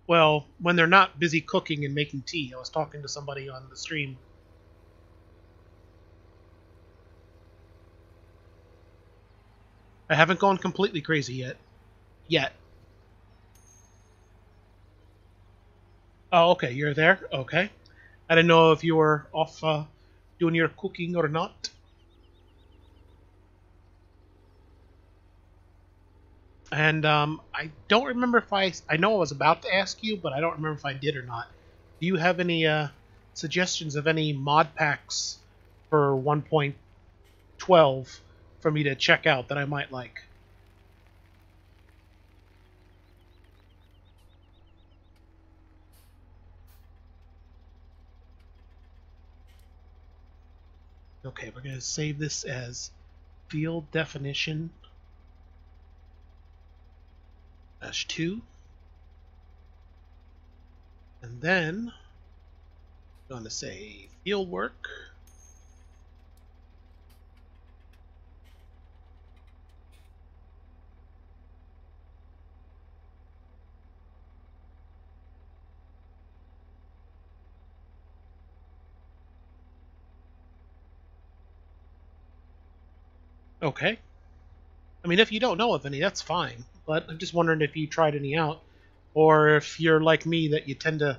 Well, when they're not busy cooking and making tea. I was talking to somebody on the stream. I haven't gone completely crazy yet. Oh, okay, you're there? Okay. I didn't know if you were off doing your cooking or not. And I don't remember if I know I was about to ask you, but I don't remember if I did or not. Do you have any suggestions of any mod packs for 1.12 for me to check out that I might like? Okay, we're going to save this as field definition -2. And then I'm going to say field work. Okay. I mean, if you don't know of any, that's fine. But I'm just wondering if you tried any out, or if you're like me that you tend to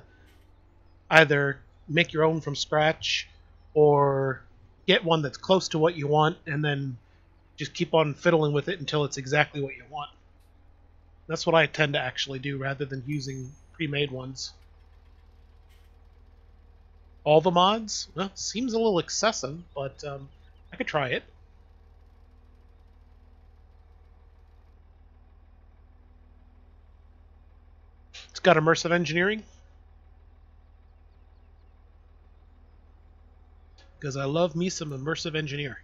either make your own from scratch or get one that's close to what you want and then just keep on fiddling with it until it's exactly what you want. That's what I tend to actually do rather than using pre-made ones. All the mods? Well, seems a little excessive, but I could try it. It's got immersive engineering. Because I love me some immersive engineering.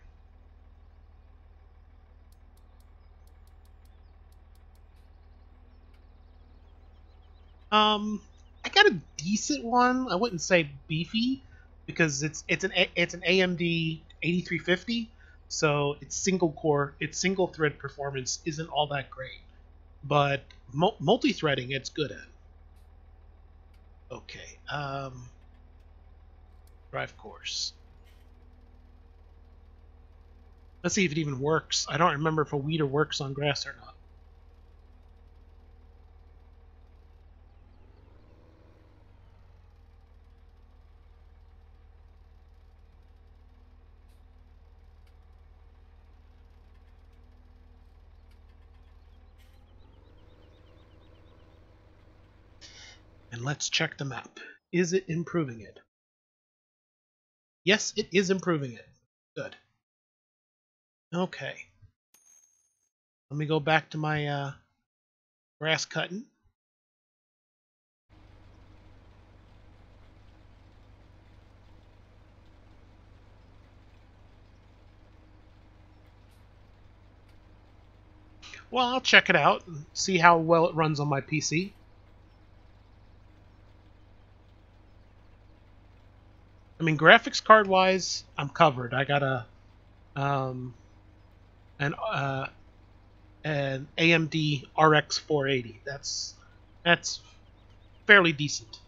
I got a decent one. I wouldn't say beefy because it's an AMD 8350, so it's single core. Its single thread performance isn't all that great, but multi-threading it's good at. Okay, drive course. Let's see if it even works. I don't remember if a weeder works on grass or not. And let's check the map. Is it improving it? Yes, it is improving it. Good. Okay. Let me go back to my grass cutting. Well, I'll check it out and see how well it runs on my PC. I mean, graphics card wise, I'm covered. I got um, an an AMD RX 480. That's fairly decent.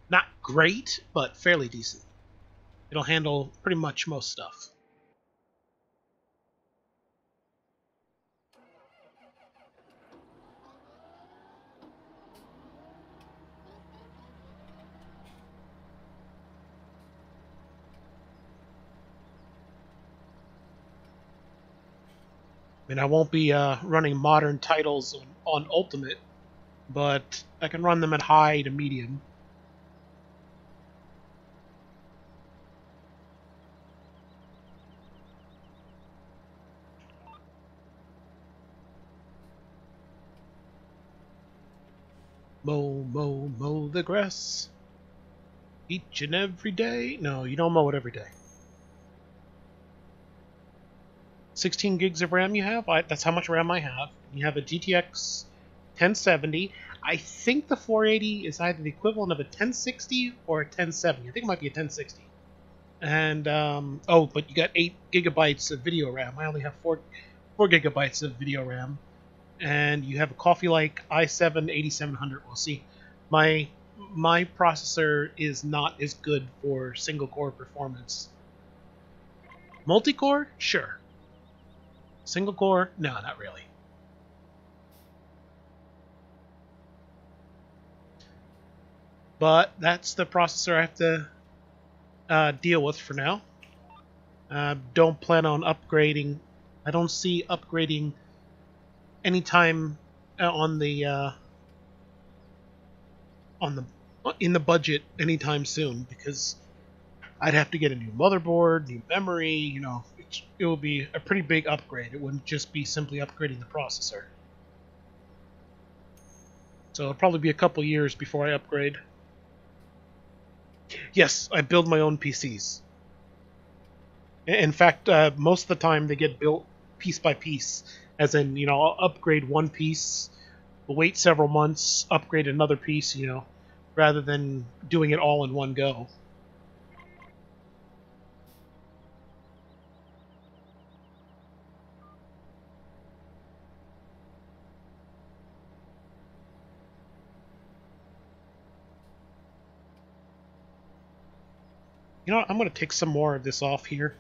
Not great, but fairly decent. It'll handle pretty much most stuff. I mean, I won't be running modern titles on Ultimate, but I can run them at high to medium. Mow the grass each and every day. No, you don't mow it every day. 16 gigs of RAM you have? That's how much RAM I have. You have a GTX 1070. I think the 480 is either the equivalent of a 1060 or a 1070. I think it might be a 1060. And, oh, but you got 8 gigabytes of video RAM. I only have 4 gigabytes of video RAM. And you have a Coffee-like i7 8700. We'll see. My processor is not as good for single-core performance. Multi-core? Sure. Single core? No, not really. But that's the processor I have to deal with for now. Don't plan on upgrading. I don't see upgrading anytime on the in the budget anytime soon, because I'd have to get a new motherboard, new memory. You know, it will be a pretty big upgrade. It wouldn't just be simply upgrading the processor. So it'll probably be a couple years before I upgrade. Yes, I build my own PCs. In fact, most of the time they get built piece by piece, as in, you know, I'll upgrade one piece, wait several months, upgrade another piece, you know, rather than doing it all in one go. You know what, I'm going to take some more of this off here,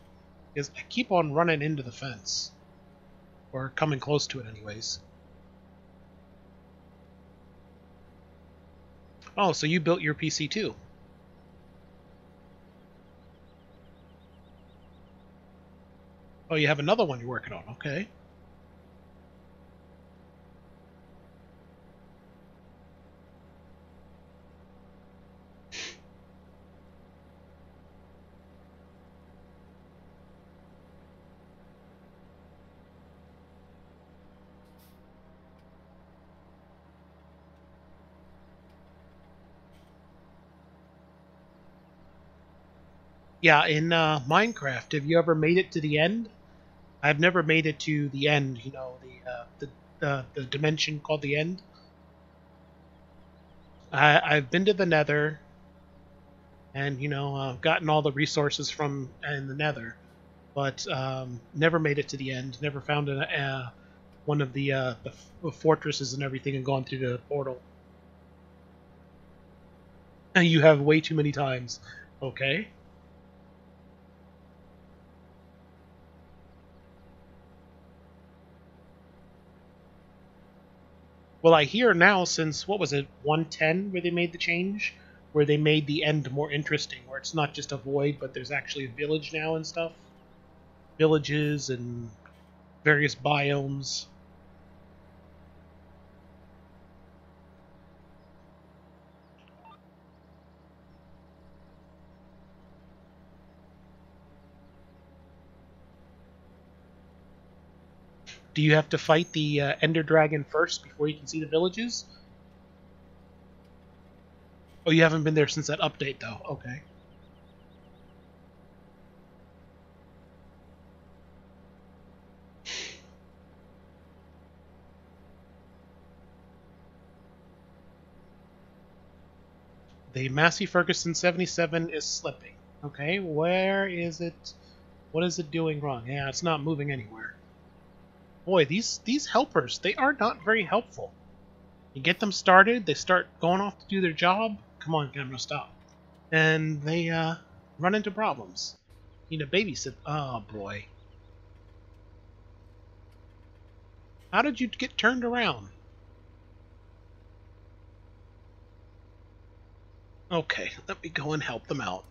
because I keep on running into the fence. Or coming close to it anyways. Oh, so you built your PC too? Oh, you have another one you're working on, okay. Yeah, in Minecraft, have you ever made it to the end? I've never made it to the end, you know, the dimension called the end. I've been to the Nether, and you know, gotten all the resources from in the Nether, but never made it to the end. Never found one of the fortresses and everything, and gone through the portal. And you have way too many times. Okay. Well, I hear now, since what was it, 110, where they made the change, where they made the end more interesting, where it's not just a void, but there's actually a village now and stuff. Villages and various biomes. Do you have to fight the Ender Dragon first before you can see the villages? Oh, you haven't been there since that update, though. Okay. The Massey Ferguson 77 is slipping. Okay, where is it? What is it doing wrong? Yeah, it's not moving anywhere. Boy, these helpers, they are not very helpful. You get them started, they start going off to do their job. Come on, camera, stop. And they run into problems. Need a babysit. Oh boy. How did you get turned around? Okay, let me go and help them out.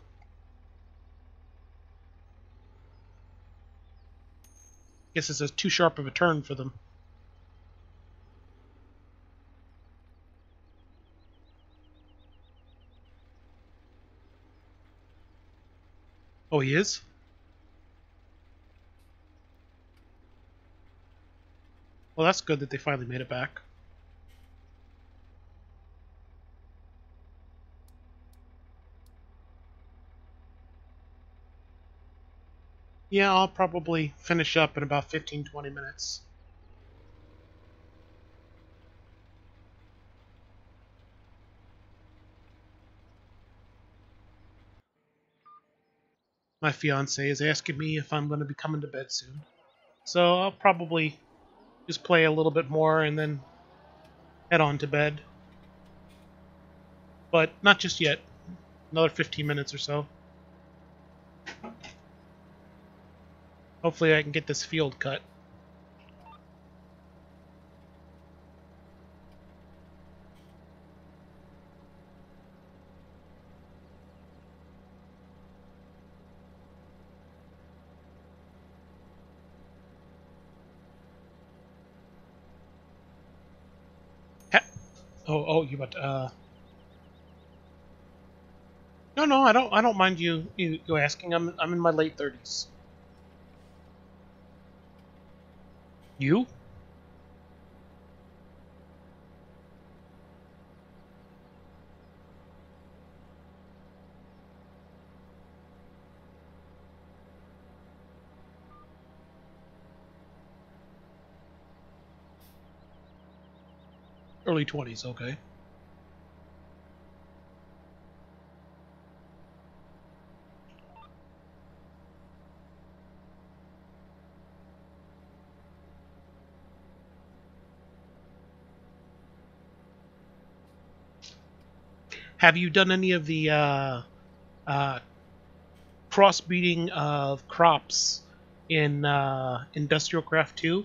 Guess this is too sharp of a turn for them. Oh, he is? Well, that's good that they finally made it back. Yeah, I'll probably finish up in about 15-20 minutes. My fiance is asking me if I'm going to be coming to bed soon. So I'll probably just play a little bit more and then head on to bed. But not just yet. Another 15 minutes or so. Hopefully I can get this field cut. Oh, you about No, I don't mind you asking. I'm in my late 30s. You? Early 20s, okay. Have you done any of the crossbreeding of crops in Industrial Craft 2?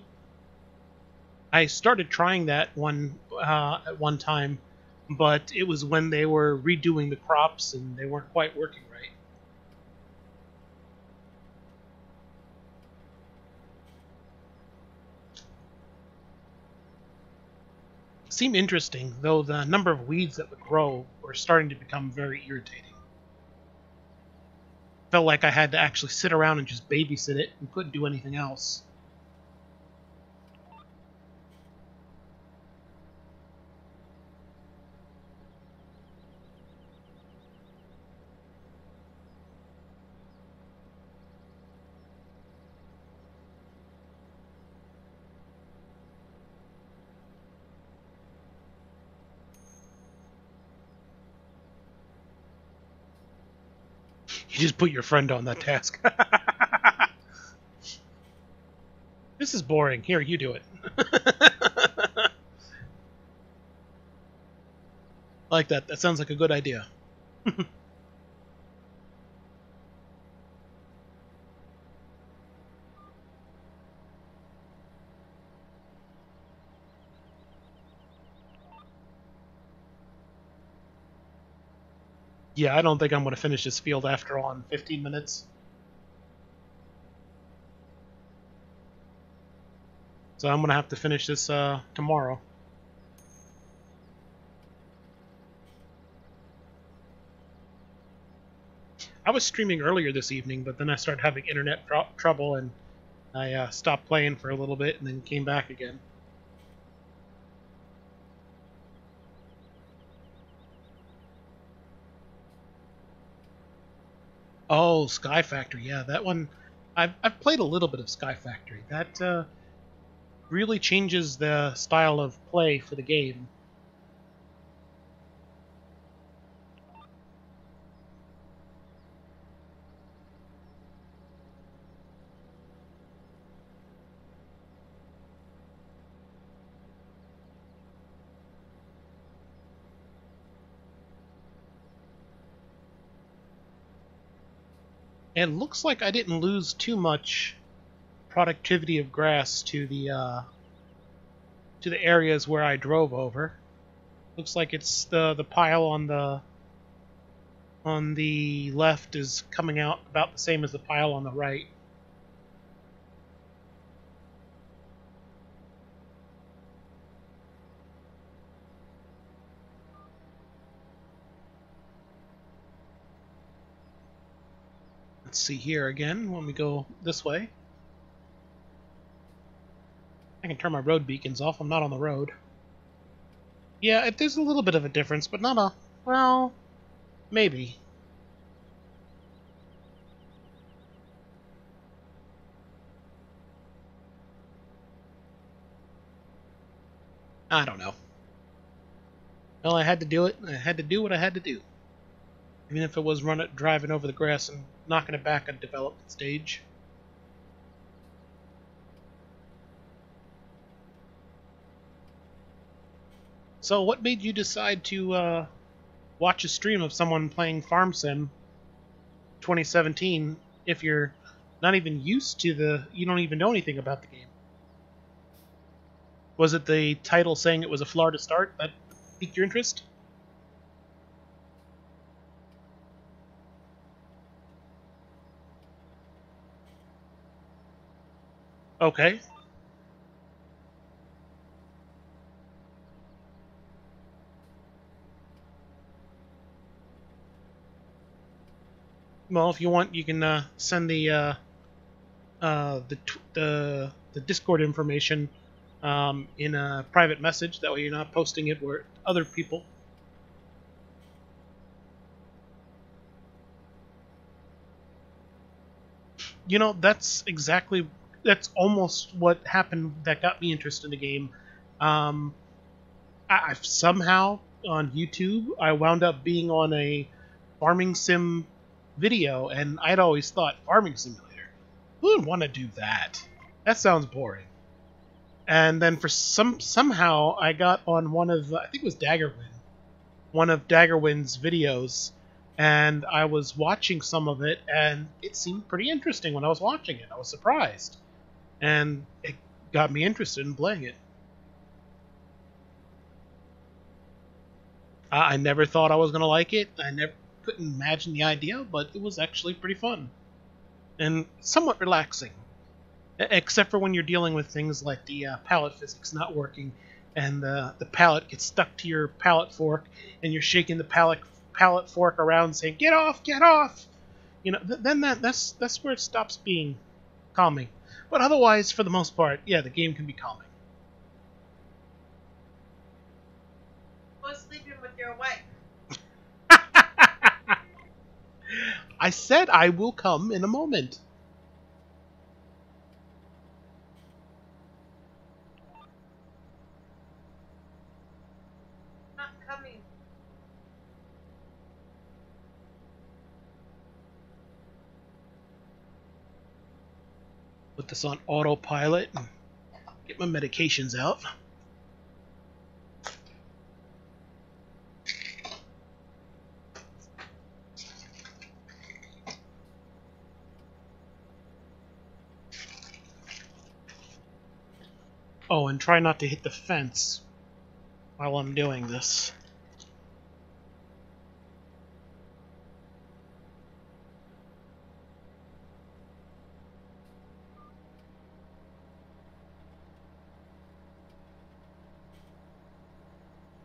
I started trying that at one time, but it was when they were redoing the crops and they weren't quite working right. Seemed interesting, though the number of weeds that would grow were starting to become very irritating. Felt like I had to actually sit around and just babysit it and couldn't do anything else. You just put your friend on that task. This is boring. Here, you do it. I like that. That sounds like a good idea. Yeah, I don't think I'm going to finish this field after all in 15 minutes. So I'm going to have to finish this tomorrow. I was streaming earlier this evening, but then I started having internet trouble, and I stopped playing for a little bit and then came back again. Oh, Sky Factory, yeah, that one. I've played a little bit of Sky Factory. That really changes the style of play for the game. It looks like I didn't lose too much productivity of grass to the areas where I drove over. Looks like it's the pile on the left is coming out about the same as the pile on the right. Let's see here again when we go this way. I can turn my road beacons off. I'm not on the road. Yeah, there's a little bit of a difference, but not a... well, maybe. I don't know. Well, I had to do it. I had to do what I had to do. Even if it was driving over the grass and knocking it back at development stage. So what made you decide to watch a stream of someone playing Farm Sim 2017 if you're not even used to you don't even know anything about the game? Was it the title saying it was a Florida start that piqued your interest? Okay. Well, if you want, you can send the Discord information in a private message. That way, you're not posting it where other people. You know, that's almost what happened that got me interested in the game. I've somehow on YouTube I wound up being on a farming sim video, and I'd always thought farming simulator. Who would want to do that? That sounds boring. And then for somehow I got on one of I think it was one of Daggerwin's videos, and I was watching some of it, and it seemed pretty interesting when I was watching it. I was surprised, and it got me interested in playing it. I never thought I was gonna like it. I never couldn't imagine the idea, but it was actually pretty fun and somewhat relaxing, except for when you're dealing with things like the pallet physics not working, and the pallet gets stuck to your pallet fork, and you're shaking the pallet fork around, saying "Get off! Get off!" You know, then that's where it stops being calming. But otherwise, for the most part, yeah, the game can be calming. Was sleeping with your wife. I said I will come in a moment. Not coming. Put this on autopilot and get my medications out. Oh, and try not to hit the fence while I'm doing this.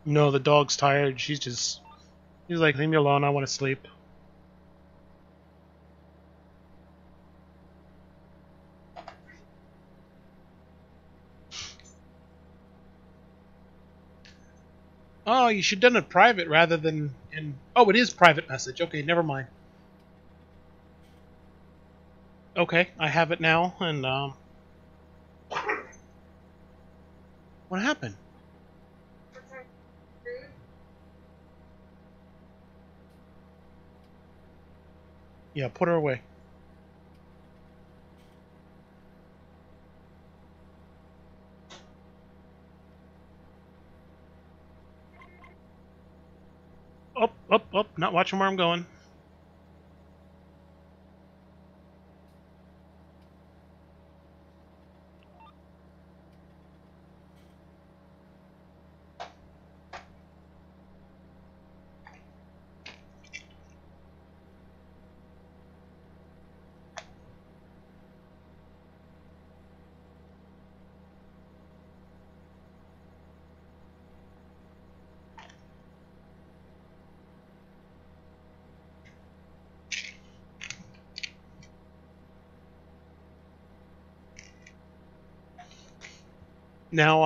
No, the dog's tired. She's like, leave me alone, I want to sleep. Oh, you should have done it private rather than in... Oh, it is private message. Okay, never mind. Okay, I have it now, and, what happened? Yeah, put her away. Up, up, up. Not watching where I'm going. Now,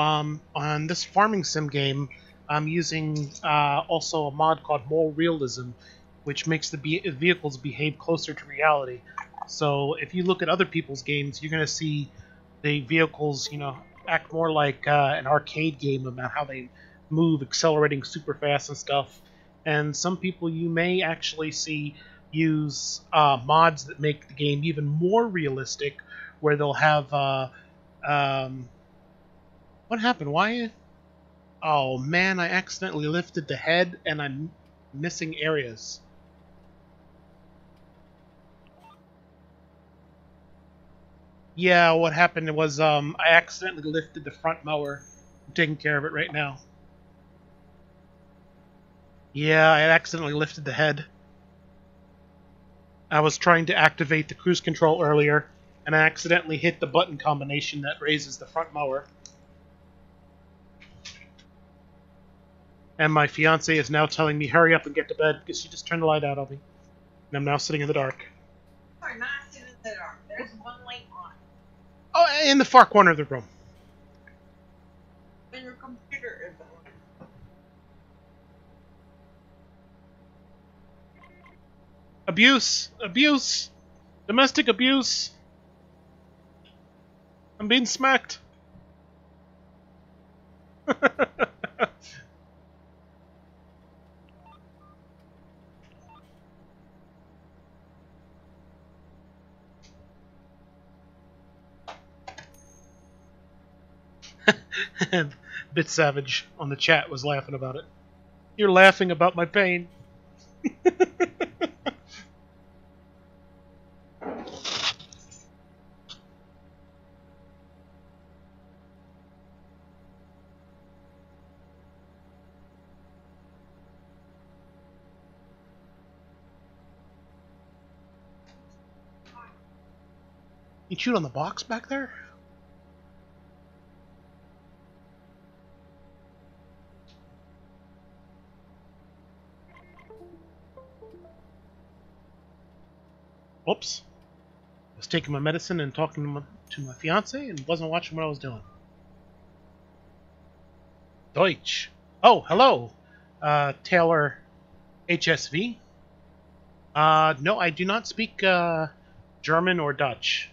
on this farming sim game, I'm using also a mod called MoreRealism, which makes the vehicles behave closer to reality. So if you look at other people's games, you're going to see the vehicles, act more like an arcade game about how they move, accelerating super fast and stuff. And some people you may actually see use mods that make the game even more realistic, where they'll have um, what happened? Why? Oh man, I accidentally lifted the head and I'm missing areas. Yeah, what happened was I accidentally lifted the front mower. I'm taking care of it right now. Yeah, I accidentally lifted the head. I was trying to activate the cruise control earlier, and I accidentally hit the button combination that raises the front mower. And my fiance is now telling me hurry up and get to bed because she just turned the light out on me. And I'm now sitting in the dark. You are not sitting in the dark. There's one light on. Oh, in the far corner of the room. And your computer is on. Abuse! Abuse! Domestic abuse! I'm being smacked! And Bit Savage on the chat was laughing about it. You're laughing about my pain. You chewed on the box back there? Whoops. I was taking my medicine and talking to my fiance and wasn't watching what I was doing. Deutsch. Oh, hello, Taylor HSV. No, I do not speak German or Dutch.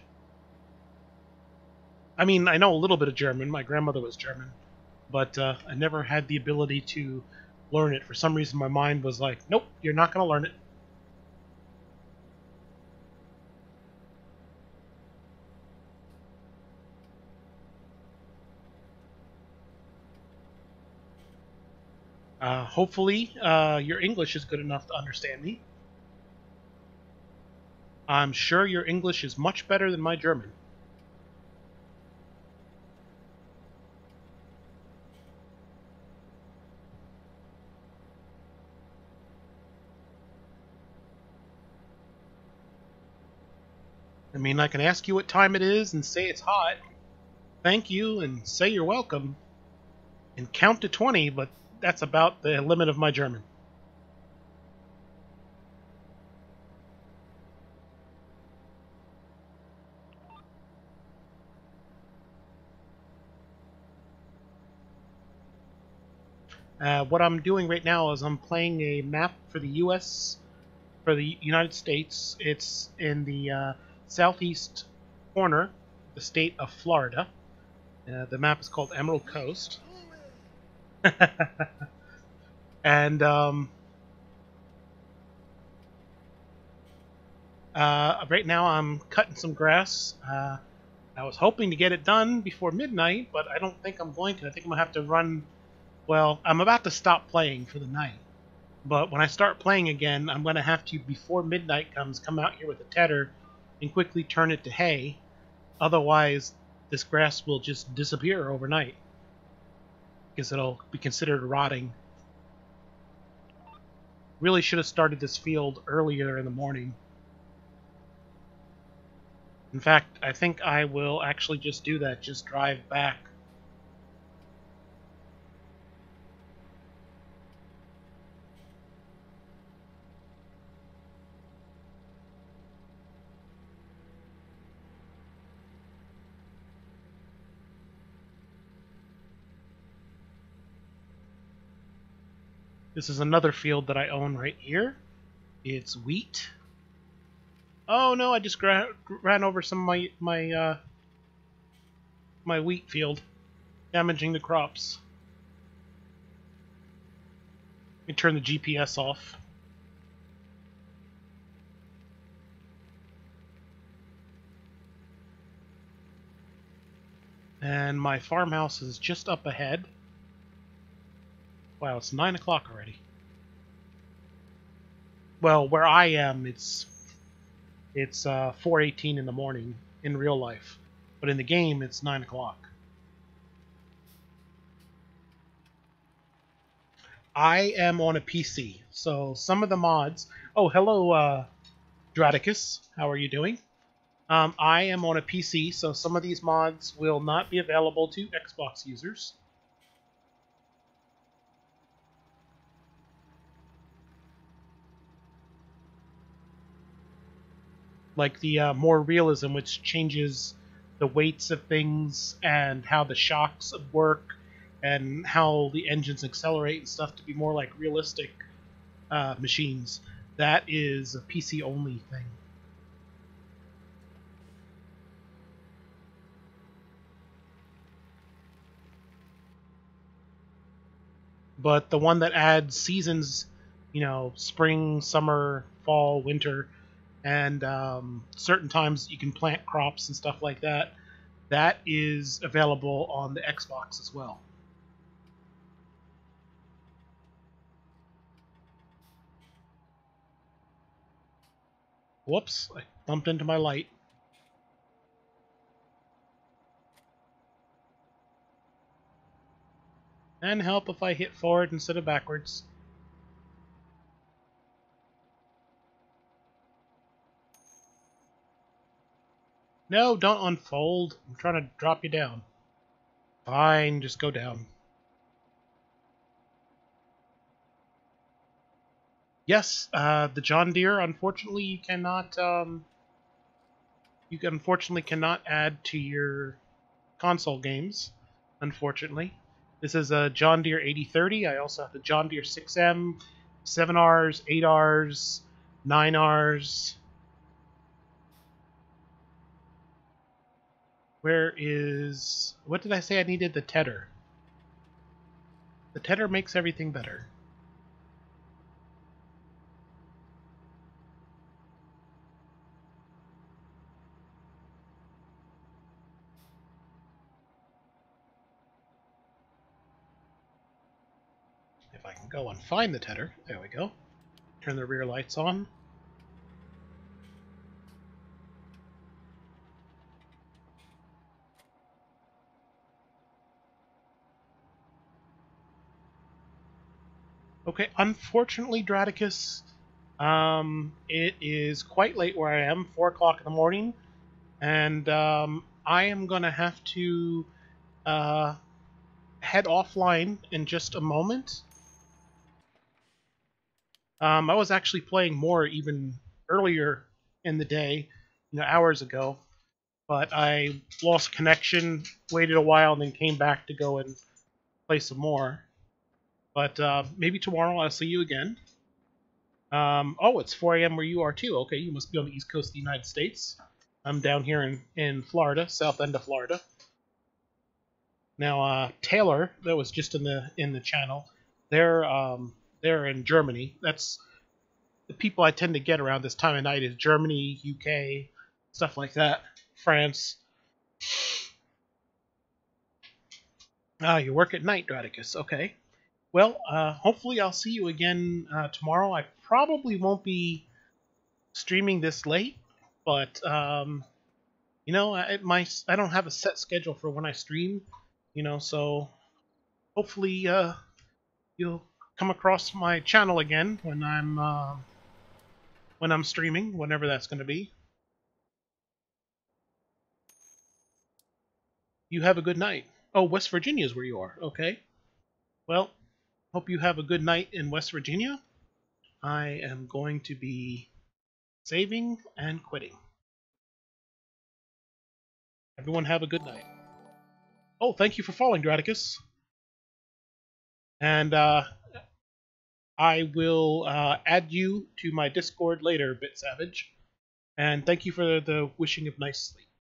I mean, I know a little bit of German. My grandmother was German, but I never had the ability to learn it. For some reason, my mind was like, nope, you're not going to learn it. Hopefully, your English is good enough to understand me. I'm sure your English is much better than my German. I mean, I can ask you what time it is and say it's hot, thank you and say you're welcome, and count to 20, but that's about the limit of my German. What I'm doing right now is I'm playing a map for the U.S., for the United States. It's in the southeast corner of the state of Florida. The map is called Emerald Coast. And right now I'm cutting some grass. I was hoping to get it done before midnight, but I don't think I'm going to. I think I'm going to have to run. Well, I'm about to stop playing for the night. But when I start playing again, I'm going to have to, before midnight comes, come out here with a tedder and quickly turn it to hay. Otherwise, this grass will just disappear overnight because it'll be considered rotting. Really should have started this field earlier in the morning. In fact, I think I will actually just do that, just drive back. This is another field that I own right here. It's wheat. Oh no, I just ran over some of my wheat field, damaging the crops. Let me turn the GPS off. And my farmhouse is just up ahead. Wow, it's 9 o'clock already. Well, where I am, it's 4:18 in the morning in real life, but in the game, it's 9 o'clock. I am on a PC, so some of the mods. Oh, hello, Draticus. How are you doing? I am on a PC, so some of these mods will not be available to Xbox users. Like the MoreRealism, which changes the weights of things and how the shocks work and how the engines accelerate and stuff to be more like realistic machines. That is a PC only thing. But the one that adds seasons, spring, summer, fall, winter, and certain times you can plant crops and stuff like that, that is available on the Xbox as well. Whoops, I bumped into my light. And help if I hit forward instead of backwards. No, don't unfold. I'm trying to drop you down. Fine, just go down. Yes, the John Deere, unfortunately, you unfortunately cannot add to your console games, unfortunately. This is a John Deere 8030. I also have the John Deere 6M, 7Rs, 8Rs, 9Rs. Where is... What did I say I needed? The tedder. The tedder makes everything better. If I can go and find the tedder. There we go. Turn the rear lights on. Okay, unfortunately, Draticus, it is quite late where I am, 4 o'clock in the morning, and I am going to have to head offline in just a moment. I was actually playing more even earlier in the day, hours ago, but I lost connection, waited a while, and then came back to go and play some more. But maybe tomorrow I'll see you again. Oh, it's 4 a.m. where you are too. Okay, you must be on the East Coast of the United States. I'm down here in Florida, south end of Florida. Now, Taylor, that was just in the channel. They're in Germany. That's the people I tend to get around this time of night is Germany, UK, stuff like that. France. Ah, you work at night, Draticus. Okay. Well, hopefully I'll see you again tomorrow. I probably won't be streaming this late, but you know, I don't have a set schedule for when I stream. You know, so hopefully you'll come across my channel again when I'm streaming, whenever that's going to be. You have a good night. Oh, West Virginia is where you are. Okay. Well, hope you have a good night in West Virginia. I am going to be saving and quitting. Everyone have a good night. Oh, thank you for following, Draticus. And I will add you to my Discord later, BitSavage. And thank you for the wishing of nice sleep.